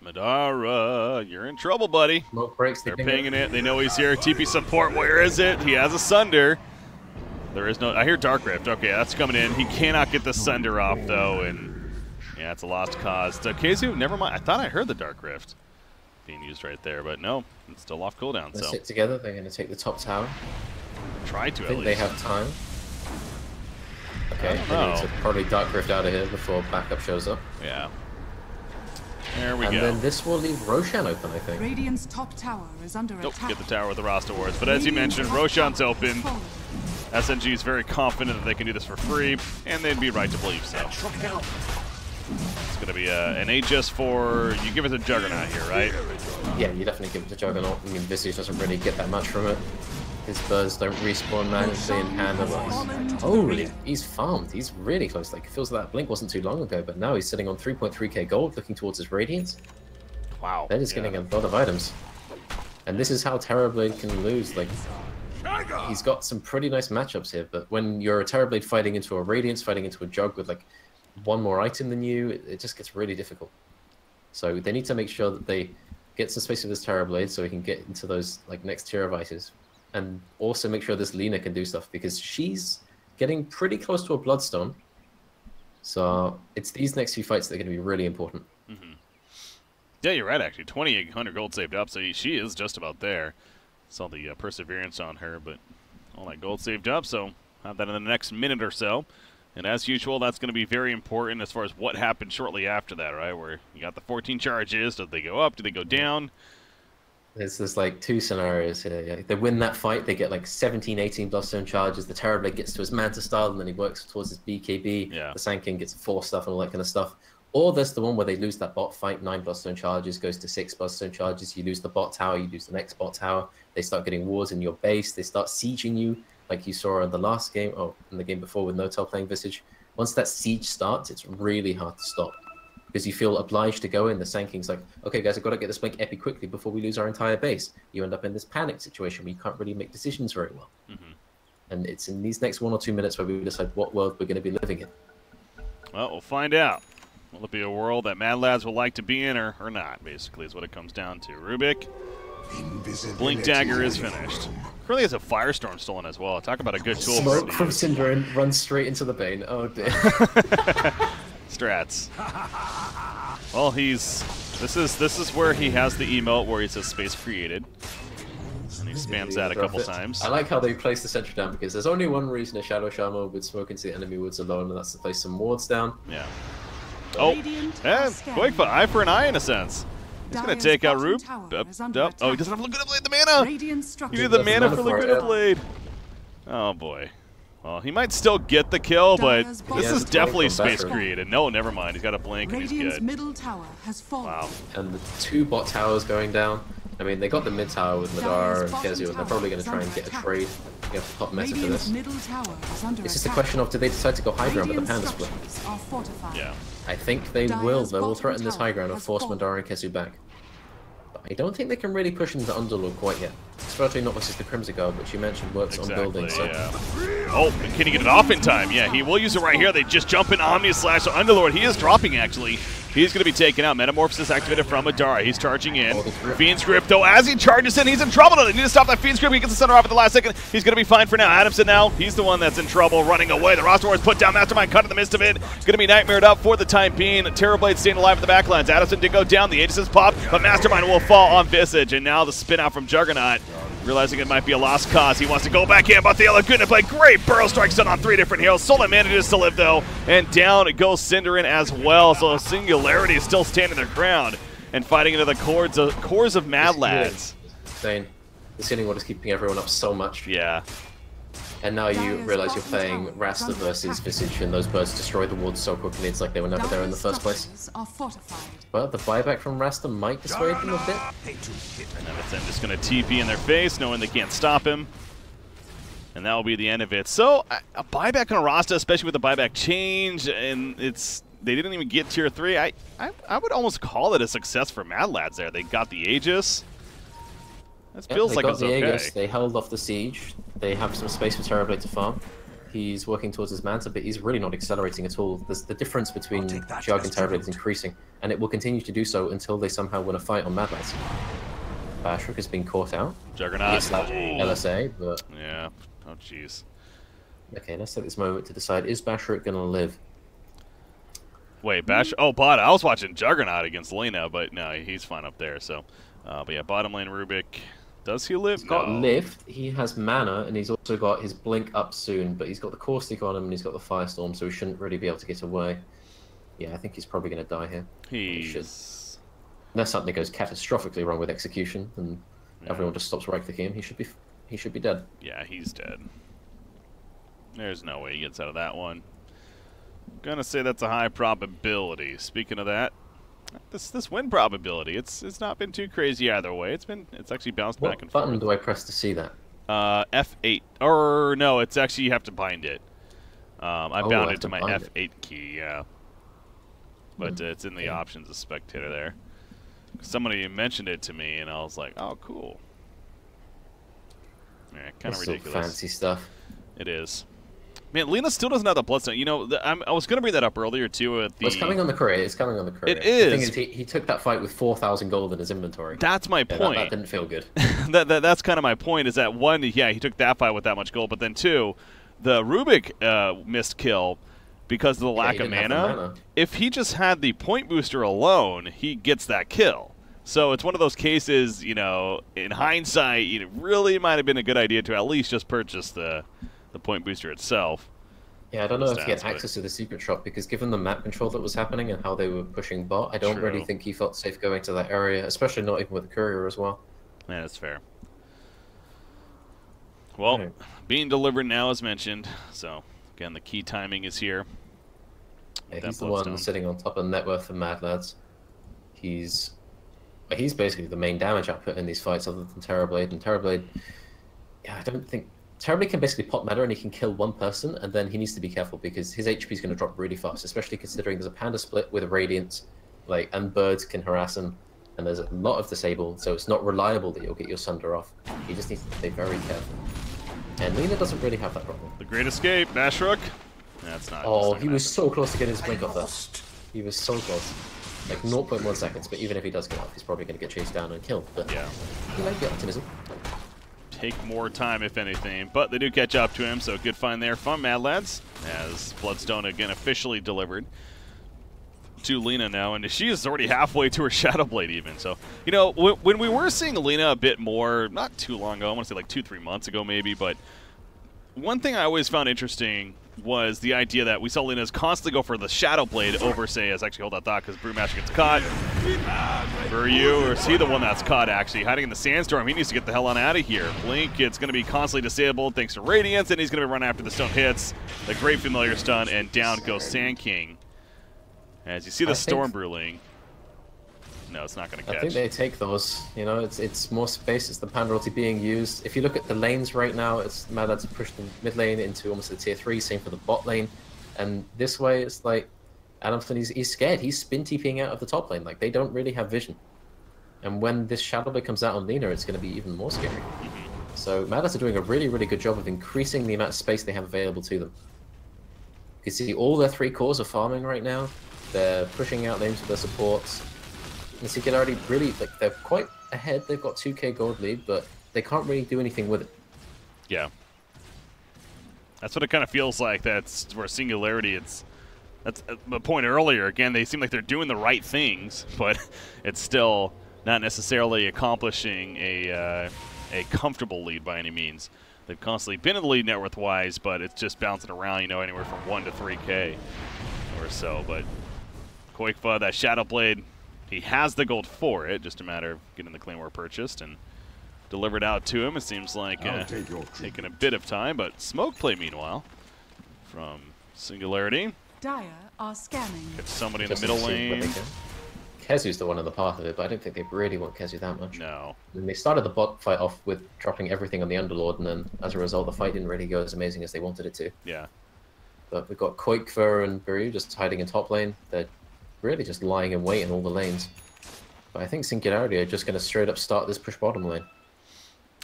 Madara, you're in trouble, buddy. Smoke breaks, They're pinging it. They know he's here. TP support. Where is it? He has a Sunder. There is no... I hear Dark Rift. Okay, that's coming in. He cannot get the Sunder off, though, and... Yeah, it's a lost cause. So Kazu, never mind. I thought I heard the Dark Rift being used right there, but no. It's still off cooldown, Let's so... sit together. They're going to take the top tower. Try to, I at think least. they have time. Okay, they need to probably Dark Rift out of here before backup shows up. Yeah. There we And go. then this will leave Roshan open, I think. Radiant's top tower is under Nope, attack. get the tower with the Rasta Wards. But as you Radiant's mentioned, top Roshan's tower open. has fallen. SNG is very confident that they can do this for free, and they'd be right to believe so. It's going to be an Aegis for... You give it to Juggernaut here, right? Yeah, you definitely give it to Juggernaut. I mean, Visage doesn't really get that much from it. His birds don't respawn magically in Panda. Holy, he's farmed. He's really close. Like, it feels like that blink wasn't too long ago, but now he's sitting on 3.3k gold, looking towards his Radiance. Wow. They're just getting a lot of items. And this is how Terrorblade can lose. Like, he's got some pretty nice matchups here, but when you're a Terrorblade fighting into a Radiance, fighting into a Jug with, like, one more item than you, it just gets really difficult. So they need to make sure that they get some space with this Terrorblade so he can get into those, like, next tier of items. And also make sure this Lena can do stuff, because she's getting pretty close to a Bloodstone. So it's these next few fights that are going to be really important. Yeah, you're right, actually. 2,800 gold saved up, so she is just about there. Saw the perseverance on her, but all that gold saved up, so have that in the next minute or so. And as usual, that's going to be very important as far as what happens shortly after that, right? Where you got the 14 charges. Do they go up? Do they go down? There's like 2 scenarios here. Yeah. They win that fight, they get like 17, 18 Bloodstone charges. The Terrorblade gets to his Manta style, and then he works towards his BKB. Yeah. The Sand King gets 4 stuff and all that kind of stuff. Or there's the one where they lose that bot fight, 9 Bloodstone charges, goes to 6 Bloodstone charges. You lose the bot tower, you lose the next bot tower. They start getting wars in your base. They start sieging you. like you saw in the last game, or in the game before with Notel playing Visage. Once that siege starts, it's really hard to stop. Because you feel obliged to go in. The Sand King's like, okay, guys, I've got to get this Blink Epi quickly before we lose our entire base. You end up in this panic situation where you can't really make decisions very well. And it's in these next 1 or 2 minutes where we decide what world we're going to be living in. Well, we'll find out. Will it be a world that Mad Lads will like to be in or not, basically, is what it comes down to. Rubik, Blink Dagger is finished. Currently has a Firestorm stolen as well. Talk about a good tool. Smoke from Cinder and runs straight into the Bane. Oh, dear. Strats. Well, this is where he has the emote where he says space created. And he spams that a couple times. I like how they place the sentry down because there's only one reason a Shadow Shaman would smoke into the enemy woods alone, and that's to place some wards down. Yeah. Oh, and Qualifier, eye for an eye in a sense. He's going to take out Rube. Oh, he doesn't have Laguna Blade, the mana! You need the mana for Laguna Blade. Oh, boy. Well, he might still get the kill, but this is definitely space created. No, never mind. He's got a blink and he's good. Middle tower has fallen. Wow. And the 2 bot towers going down. I mean, they got the mid tower with Madara and Kezio, and they're probably going to try and get a trade. You have to top meta for this. It's just a question of, do they decide to go high ground with the Panda split? Yeah. I think they will. They will threaten this high ground and force Madara and Kezio back. But I don't think they can really push into Underlord quite yet. Especially not versus the Crimson Guard, which you mentioned works on building. So. Yeah. Oh, can he get it off in time? Yeah, he will use it right here. They just jump in Omni Slash. So Underlord, he is dropping actually. He's going to be taken out. Metamorphosis activated from Madara. He's charging in. Fiend's Grip, though, as he charges in, he's in trouble. They need to stop that Fiend's Grip. He gets the center off at the last second. He's going to be fine for now. Adamson now, he's the one that's in trouble, running away. The roster wars put down. Mastermind cut in the midst of it. It's going to be nightmared up for the time being. Terrorblade staying alive at the backlines. Adamson did go down. The Aegis popped, but Mastermind will fall on Visage. And now the spin out from Juggernaut. Realizing it might be a lost cause, he wants to go back in, but the Laguna Blade, great Burrow Strike done on 3 different heroes. Solan manages to live though, and down goes Cinderin as well. So Singularity is still standing their ground and fighting into the cores of Mad Lads. Insane. The Sinning Water is keeping everyone up so much. Yeah. And now you realize you're playing Rasta versus Visage, and those birds destroy the wards so quickly, it's like they were never there in the first place. But the buyback from Rasta might dissuade them a bit. And then just going to TP in their face, knowing they can't stop him. And that will be the end of it. So, a buyback on Rasta, especially with the buyback change, and they didn't even get tier 3. I would almost call it a success for Mad Lads there. They got the Aegis. That feels like it's okay. Aegis. They held off the siege. They have some space for Terrorblade to farm. He's working towards his Manta, but he's really not accelerating at all. The difference between Jug and Terrorblade is increasing, and it will continue to do so until they somehow win a fight on Mad Lads. Bashrik has been caught out. Juggernaut. It's like LSA, but... Yeah. Oh, jeez. Okay, let's take this moment to decide, is Bashrik going to live? Wait, Oh, bot. I was watching Juggernaut against Lena, but no, he's fine up there. So, but yeah, bottom lane Rubik. Does he live? He's got lift, he has mana, and he's also got his blink up soon, but he's got the Caustic on him and he's got the Firestorm, so he shouldn't really be able to get away. Yeah, I think he's probably going to die here. He should. Unless something goes catastrophically wrong with execution and everyone just stops right-clicking him, he should be dead. Yeah, he's dead. There's no way he gets out of that one. I'm gonna say that's a high probability. Speaking of that, this win probability, it's not been too crazy either way. It's actually bounced back and forth. What button do I press to see that? F8, or no, it's actually you have to bind it. I bound it to my F8 key, yeah. But it's in the options of spectator there. Somebody mentioned it to me, and I was like, oh, cool. Yeah, kind of ridiculous. Fancy stuff. It is. Man, Lena still doesn't have the Bloodstone. You know, I was going to bring that up earlier, too. It's coming on the career. It's coming on the career. It is. The thing is, he took that fight with 4,000 gold in his inventory. That's my point. That didn't feel good. That's kind of my point, is that, one, yeah, he took that fight with that much gold, but then, two, the Rubik missed kill because of the lack of mana. If he just had the point booster alone, he gets that kill. So it's one of those cases, you know, in hindsight, it really might have been a good idea to at least just purchase the point booster itself. Yeah, I don't know if he had access to the secret shop, because given the map control that was happening and how they were pushing bot, I don't really think he felt safe going to that area, especially not even with the courier as well. Yeah, that's fair. Well, being delivered now as mentioned, so again, the key timing is here. Yeah, he's the one sitting on top of net worth for Mad Lads. He's basically the main damage output in these fights other than Terrorblade, and Terrorblade, yeah, I don't think Terribly can basically pop meta and he can kill one person, and then he needs to be careful because his HP is going to drop really fast, especially considering there's a Panda split with a Radiant, and birds can harass him, and there's a lot of disable, so it's not reliable that you'll get your Sunder off. He just needs to stay very careful. And Lina doesn't really have that problem. The Great Escape, Bashrook. That's not. Oh, he was so close to getting his blink off there. He was so close. Like 0.1 seconds, but even if he does get off, he's probably going to get chased down and killed. But yeah, he might get optimism. Take more time, if anything, but they do catch up to him, so good find there from Mad Lads, as Bloodstone again officially delivered to Lina now, and she is already halfway to her Shadow Blade even. So, you know, when we were seeing Lina a bit more, not too long ago, I want to say like 2-3 months ago maybe, but one thing I always found interesting was the idea that we saw Lina's constantly go for the Shadow Blade over, say, as actually hold that thought because Brewmaster gets caught. For you, or is he the one that's caught actually? Hiding in the Sandstorm, he needs to get the hell on out of here. Blink, it's going to be constantly disabled thanks to Radiance, and he's going to run after the stone hits. The Great Familiar Stun, and down goes Sand King. As you see the Storm Brewing. No, it's not going to catch. I think they take those. You know, it's more space. It's the Panda ulti being used. If you look at the lanes right now, it's Mad Lads push the mid lane into almost a tier 3. Same for the bot lane. And this way, it's like Adamson. He's scared. He's spin TPing out of the top lane. Like they don't really have vision. And when this Shadow Blade comes out on Lina, it's going to be even more scary. So Mad Lads are doing a really, really good job of increasing the amount of space they have available to them. You can see all their 3 cores are farming right now. They're pushing out names for their supports. And Singularity really, they're quite ahead. They've got 2k gold lead, but they can't really do anything with it. Yeah. That's what it kind of feels like. That's where Singularity, that's the point earlier. Again, they seem like they're doing the right things, but it's still not necessarily accomplishing a comfortable lead by any means. They've constantly been in the lead net worth-wise, but it's just bouncing around, you know, anywhere from 1 to 3k or so. But Qualifier, that Shadow Blade, he has the gold for it, just a matter of getting the Claymore purchased and delivered out to him. It seems like taking a bit of time, but smoke play meanwhile from Singularity. Dire are scanning. Get somebody in the middle lane. Kezu's the one on the path of it, but I don't think they really want Kezu that much. No. And they started the bot fight off with dropping everything on the Underlord, and then as a result, the fight didn't really go as amazing as they wanted it to. Yeah. But we've got Qualifier and Beru just hiding in top lane. They're really just lying in wait in all the lanes. But I think Singularity are just going to straight up start this push bottom lane.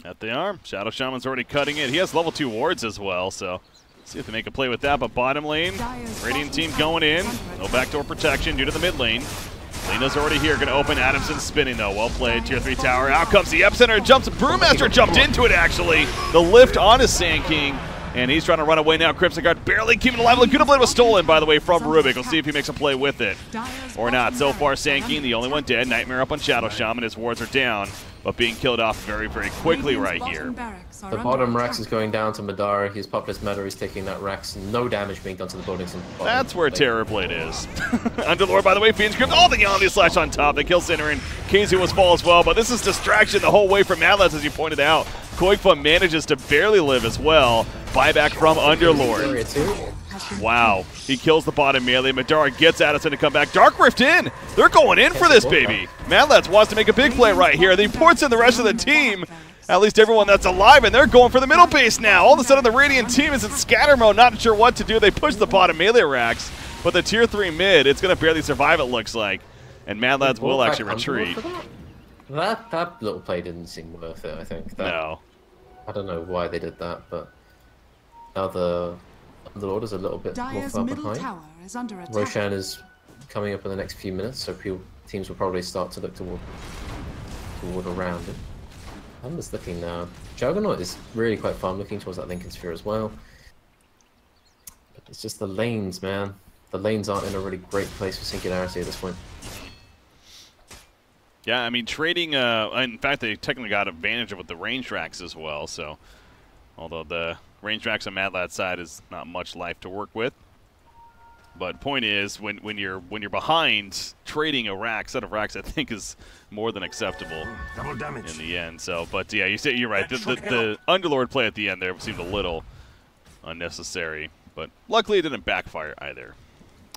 That they are. Shadow Shaman's already cutting it. He has level 2 wards as well, so see if they make a play with that. But bottom lane, Radiant team going in. No backdoor protection due to the mid lane. Lina's already here, going to open. Adamson spinning though. Well played. Tier 3 tower. Out comes the epicenter. Jumps. Brewmaster jumped into it actually. The lift on his Sand King. And he's trying to run away now. Crimson Guard barely keeping it alive. Laguna Blade was stolen, by the way, from Rubik. We'll see if he makes a play with it or not. So far, Sand King, the only one dead. Nightmare up on Shadow Shaman. His wards are down, but being killed off very, very quickly right here. The bottom Rax is going down to Madara. He's popped his meta. He's taking that Rax. No damage being done to the buildings. That's where Terrorblade is. Underlord, by the way, Fiend's Grip. Oh, the Yandi Slash on top. They kill Cinnamon. KZ was fall as well, but this is distraction the whole way from Mad Lads, as you pointed out. Koikfa manages to barely live as well. Buyback from Underlord. Wow. He kills the bottom melee. Madara gets Addison to come back. Dark Rift in. They're going in for this, baby. Mad Lads wants to make a big play right here. They ports in the rest of the team. At least everyone that's alive, and they're going for the middle base now. All of a sudden, the Radiant team is in scatter mode, not sure what to do. They push the bottom melee racks, but the tier 3 mid, it's going to barely survive, it looks like. And Mad Lads will actually retreat. That little play didn't seem worth it, I think. No. I don't know why they did that, but now the Underlord is a little bit more far behind. Roshan is coming up in the next few minutes, so teams will probably start to look toward around it. I'm just looking now. Juggernaut is really quite fun, looking towards that Lincoln Sphere as well. But it's just the lanes, man. The lanes aren't in a really great place for Singularity at this point. Yeah, I mean, trading, in fact, they technically got advantage of with the range racks as well, so although the range racks on Mad Lad's side is not much life to work with. But point is, when you're behind, trading a set of racks, I think is more than acceptable in the end. So, but yeah, you're right. The Underlord play at the end there seemed a little unnecessary, but luckily it didn't backfire either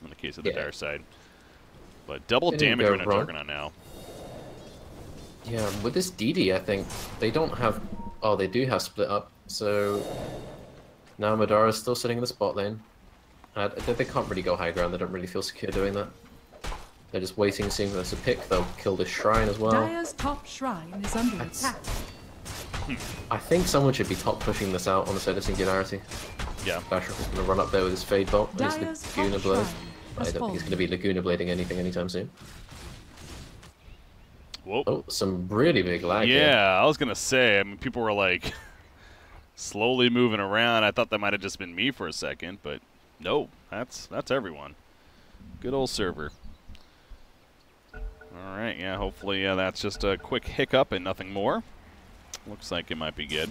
in the case of the Dire side. But double damage on a Juggernaut now. Yeah, with this DD, I think they don't have. Oh, they do have split up. So now Madara's still sitting in the spot lane. They can't really go high ground. They don't really feel secure doing that. They're just waiting, seeing if there's a pick. They'll kill this shrine as well. Dire's top shrine is under attack. I think someone should be top pushing this out on the side of Singularity. Yeah. Bashrok is going to run up there with his Fade Bolt and his Dire's Laguna top Blade. shrine I has don't think he's going to be Laguna Blading anything anytime soon. Whoa. Oh, some really big lag Yeah, here. I was gonna say. I mean, people were like slowly moving around. I thought that might have just been me for a second, but no, that's everyone. Good old server. All right, yeah. Hopefully, that's just a quick hiccup and nothing more. Looks like it might be good.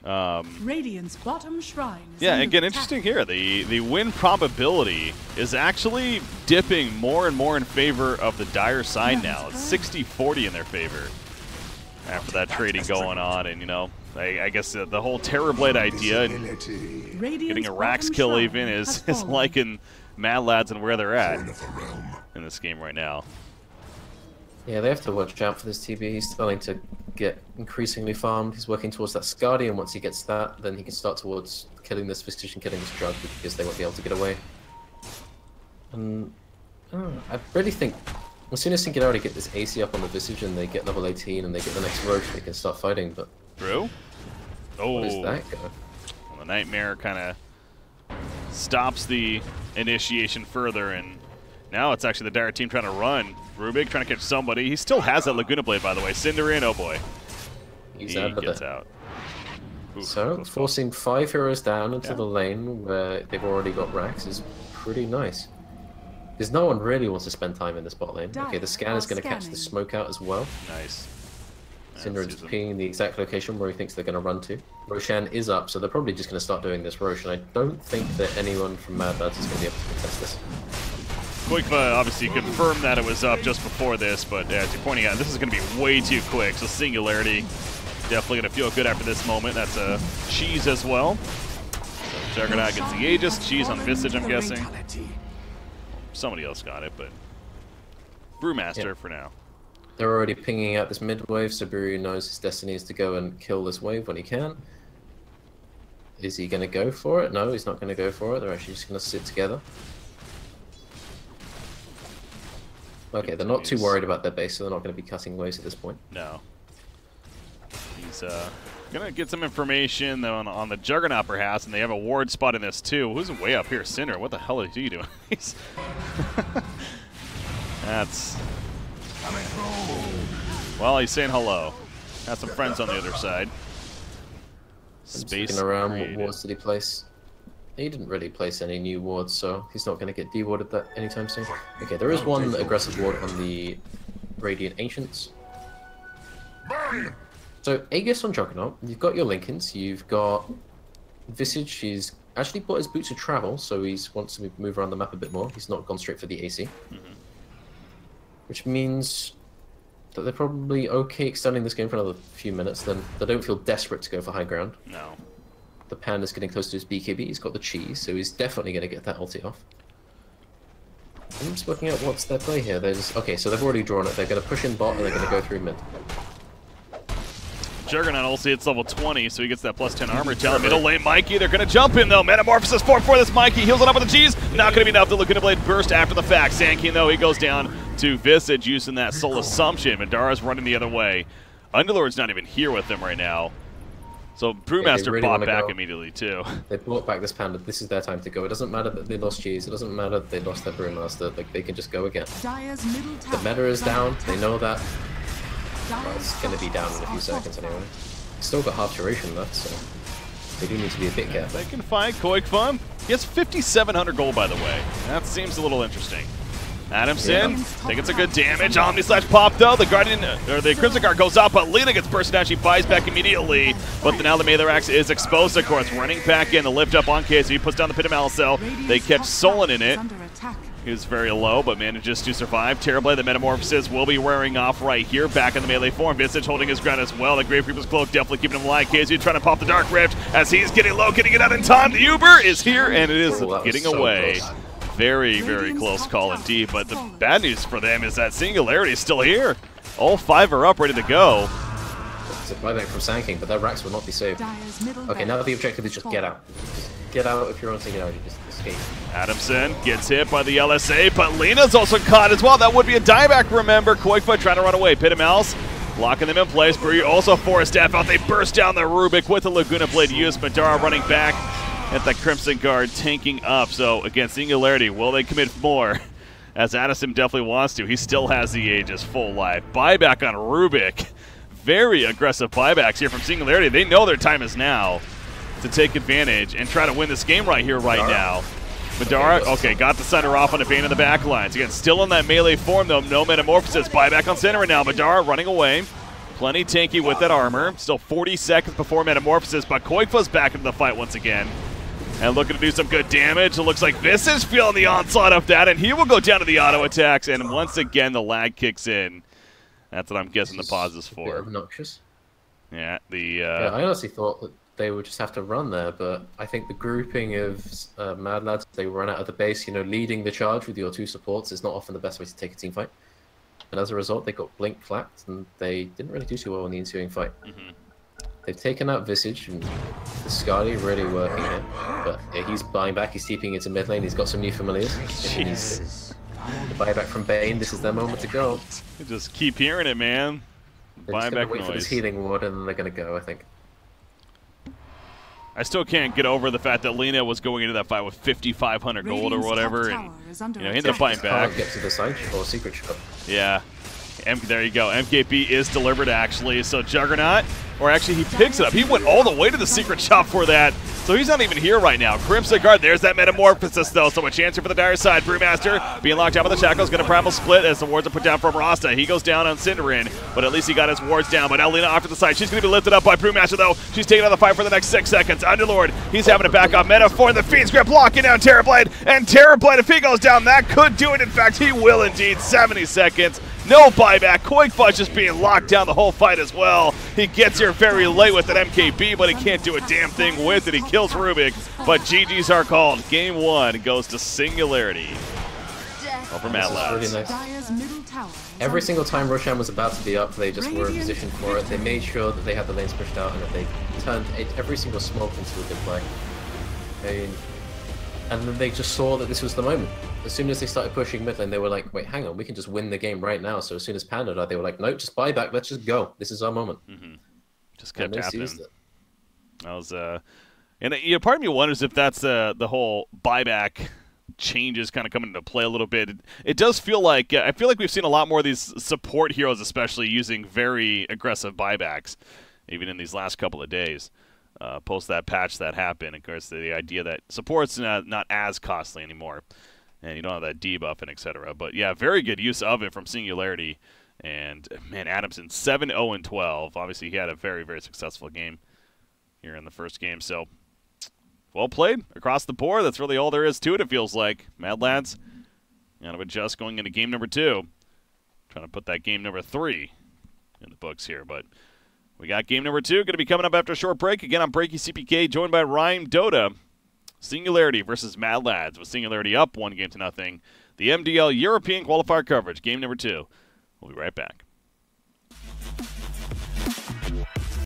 Radiant's bottom shrine is Yeah, under again, attack. interesting here. The win probability is actually dipping more and more in favor of the Dire side now. It's 60-40 in their favor after that trading going on. And, you know, I guess the whole Terrorblade idea and getting a Rax kill even is like in Mad Lads and where they're at in this game right now. Yeah, they have to watch out for this TB. He's starting to get increasingly farmed. He's working towards that Skadi, and once he gets that, then he can start towards killing this Visage and killing this Jug, because they won't be able to get away. And I really think as soon as Singularity get this AC up on the Visage and they get level 18 and they get the next Roche, they can start fighting. But Drew? Oh, what is that go? Well, the Nightmare kind of stops the initiation further, and now it's actually the Dire team trying to run. Rubik trying to catch somebody. He still has that Laguna Blade, by the way. Cinder in, oh boy. He gets out. Oof, So, forcing 5 heroes down into the lane where they've already got Rax is pretty nice. Because no one really wants to spend time in the spot lane. Okay, the scan is going to catch the smoke out as well. Nice. Cinder is pinging the exact location where he thinks they're going to run to. Roshan is up, so they're probably just going to start doing this Roche, and I don't think that anyone from Mad Lads is going to be able to contest this. Qualifier obviously confirmed that it was up just before this, but as you're pointing out, this is going to be way too quick. So Singularity definitely going to feel good after this moment. That's a cheese as well. So Juggernaut gets the Aegis. Cheese on Visage, I'm guessing. Somebody else got it, but Brewmaster for now. They're already pinging out this mid wave, so Buru knows his destiny is to go and kill this wave when he can. Is he going to go for it? No, he's not going to go for it. They're actually just going to sit together. Okay, they're not too worried about their base, so they're not going to be cutting waves at this point. No. He's going to get some information on the Juggernaut, perhaps, and they have a ward spot in this, too. Who's way up here? Cinder, what the hell is he doing? That's... Well, he's saying hello. Has some friends on the other side. Space Looking around, created. what wards did he place? He didn't really place any new wards, so he's not going to get dewarded that anytime soon. Okay, there is one aggressive ward on the Radiant Ancients. So, Aegis on Juggernaut, you've got your Lincolns, you've got Visage, he's actually bought his boots of travel, so he wants to move around the map a bit more. He's not gone straight for the AC. Which means that they're probably okay extending this game for another few minutes, then they don't feel desperate to go for high ground. No. The Panda's getting close to his BKB, he's got the cheese, so he's definitely going to get that ulti off. I'm just working out what's their play here. They're just, okay, so they've already drawn it. They're going to push in bot and they're going to go through mid. Juggernaut also hits level 20, so he gets that plus 10 armor. Down middle lane, Mikey, they're going to jump in, though. Metamorphosis 4 for this Mikey. Heals it up with the cheese. Not going to be enough. The Laguna Blade burst after the fact. Sandking, though, he goes down to Visage using that Soul Assumption. Madara's running the other way. Underlord's not even here with them right now. So Brewmaster really bought back immediately, too. They brought back this Panda. This is their time to go. It doesn't matter that they lost cheese. It doesn't matter that they lost their Brewmaster. Like, they can just go again. Dire's middle The tower meta is down. under They know that. attack. Well, it's going to be down in a few seconds anyway. Still got half duration left, so they do need to be a bit careful. They can fight. Koik He has 5,700 gold, by the way. That seems a little interesting. Adamson taking some good damage. Omni-Slash pop, though. The Guardian, or the Crimson Guard goes up, but Lena gets bursted down. She buys back immediately. But now the Melee Axe is exposed, of course. Running back in, the lift up on KZ. He puts down the Pit of Malicel. They catch Solon in it. He was very low, but manages to survive. Terrorblade, the Metamorphosis will be wearing off right here. Back in the melee form. Visage holding his ground as well. The Grave Reaper's Cloak definitely keeping him alive. KZ trying to pop the Dark Rift as he's getting low, getting it out in time. The Uber is here, and it is getting away. Close. Very, very close call indeed. But the bad news for them is that Singularity is still here. All 5 are up, ready to go. It's a buyback from Sand King, but their racks will not be saved. Dire's middle Okay, now the objective is just get out. Get out if you're on Singularity, just escape. Adamson gets hit by the LSA, but Lena's also caught as well. That would be a dieback, remember. Qualifier trying to run away. Pit and Mouse locking them in place. Bree also forced staff out. They burst down the Rubik with the Laguna Blade use. Madara running back at the Crimson Guard tanking up. So again, Singularity, will they commit more? As Addison definitely wants to. He still has the Aegis full life. Buyback on Rubik. Very aggressive buybacks here from Singularity. They know their time is now to take advantage and try to win this game right here, right now. Madara, okay, got the center off on the Bane in the back lines. Again, still in that melee form, though. No Metamorphosis. Buyback on center right now. Madara running away. Plenty tanky with that armor. Still 40 seconds before Metamorphosis, but Koifa's back into the fight once again. And looking to do some good damage. It looks like this is feeling the onslaught of that, and he will go down to the auto attacks, and once again the lag kicks in. That's what I'm guessing the pause is for. A bit obnoxious. Yeah, yeah, I honestly thought that they would just have to run there, but I think the grouping of Mad Lads, they run out of the base, you know, leading the charge with your two supports is not often the best way to take a team fight. And as a result, they got blink flacked, and they didn't really do too well in the ensuing fight. They've taken out Visage, and Scarly really working it. But yeah, he's buying back, he's keeping it to mid lane, he's got some new familiars. Jesus. The buyback from Bane, this is their moment to go. You just keep hearing it, man. They're just Buyback wait for this noise. healing ward, and then they're going to go, I think. I still can't get over the fact that Lena was going into that fight with 5,500 gold or whatever, and he ended up fighting back. Can't get to the side or secret shop. Yeah. There you go. MKB is delivered, actually. So Juggernaut, or actually he picks it up. He went all the way to the secret shop for that. So he's not even here right now. Crimson Guard, there's that Metamorphosis, though. So a chance here for the Dire side. Brewmaster being locked out by the Shackles, going to primal split as the wards are put down from Rasta. He goes down on Cinderin, but at least he got his wards down. But now Lena off to the side. She's going to be lifted up by Brewmaster, though. She's taking on the fight for the next 6 seconds. Underlord, he's having to back up. Metaphor in the Fiend's Grip, locking down Terrorblade. And Terrorblade, if he goes down, that could do it. In fact, he will indeed. 70 seconds. No buyback. Quake just being locked down the whole fight as well. He gets here very late with an MKB, but he can't do a damn thing with it. He kills Rubik, but GG's are called. Game 1 goes to Singularity over Mad Lads. Really nice. Every single time Roshan was about to be up, they just were in position for it. They made sure that they had the lanes pushed out and that they turned every single smoke into a good play. And then they just saw that this was the moment. As soon as they started pushing mid lane, they were like, wait, hang on, we can just win the game right now. So as soon as Panda died, they were like, nope, just buy back, let's just go. This is our moment. Just kept happening. That was, and you know, part of me wonders if that's the whole buyback changes kind of coming into play a little bit. It does feel like, I feel like we've seen a lot more of these support heroes especially using very aggressive buybacks, even in these last couple of days. Post that patch that happened. Of course, the idea that support's not as costly anymore, and you don't have that debuff and etc. But yeah, very good use of it from Singularity. And man, Adamson 7-0-12. Obviously, he had a very, very successful game here in the first game. So well played across the board. That's really all there is to it. It feels like Mad Lads got to adjust going into game number 2. Trying to put that game number 3 in the books here, but. We got game number 2 going to be coming up after a short break. Again, I'm BreakyCPK, joined by Rimedota. Singularity versus Mad Lads, with Singularity up 1-0. The MDL European Qualifier coverage, game number 2. We'll be right back.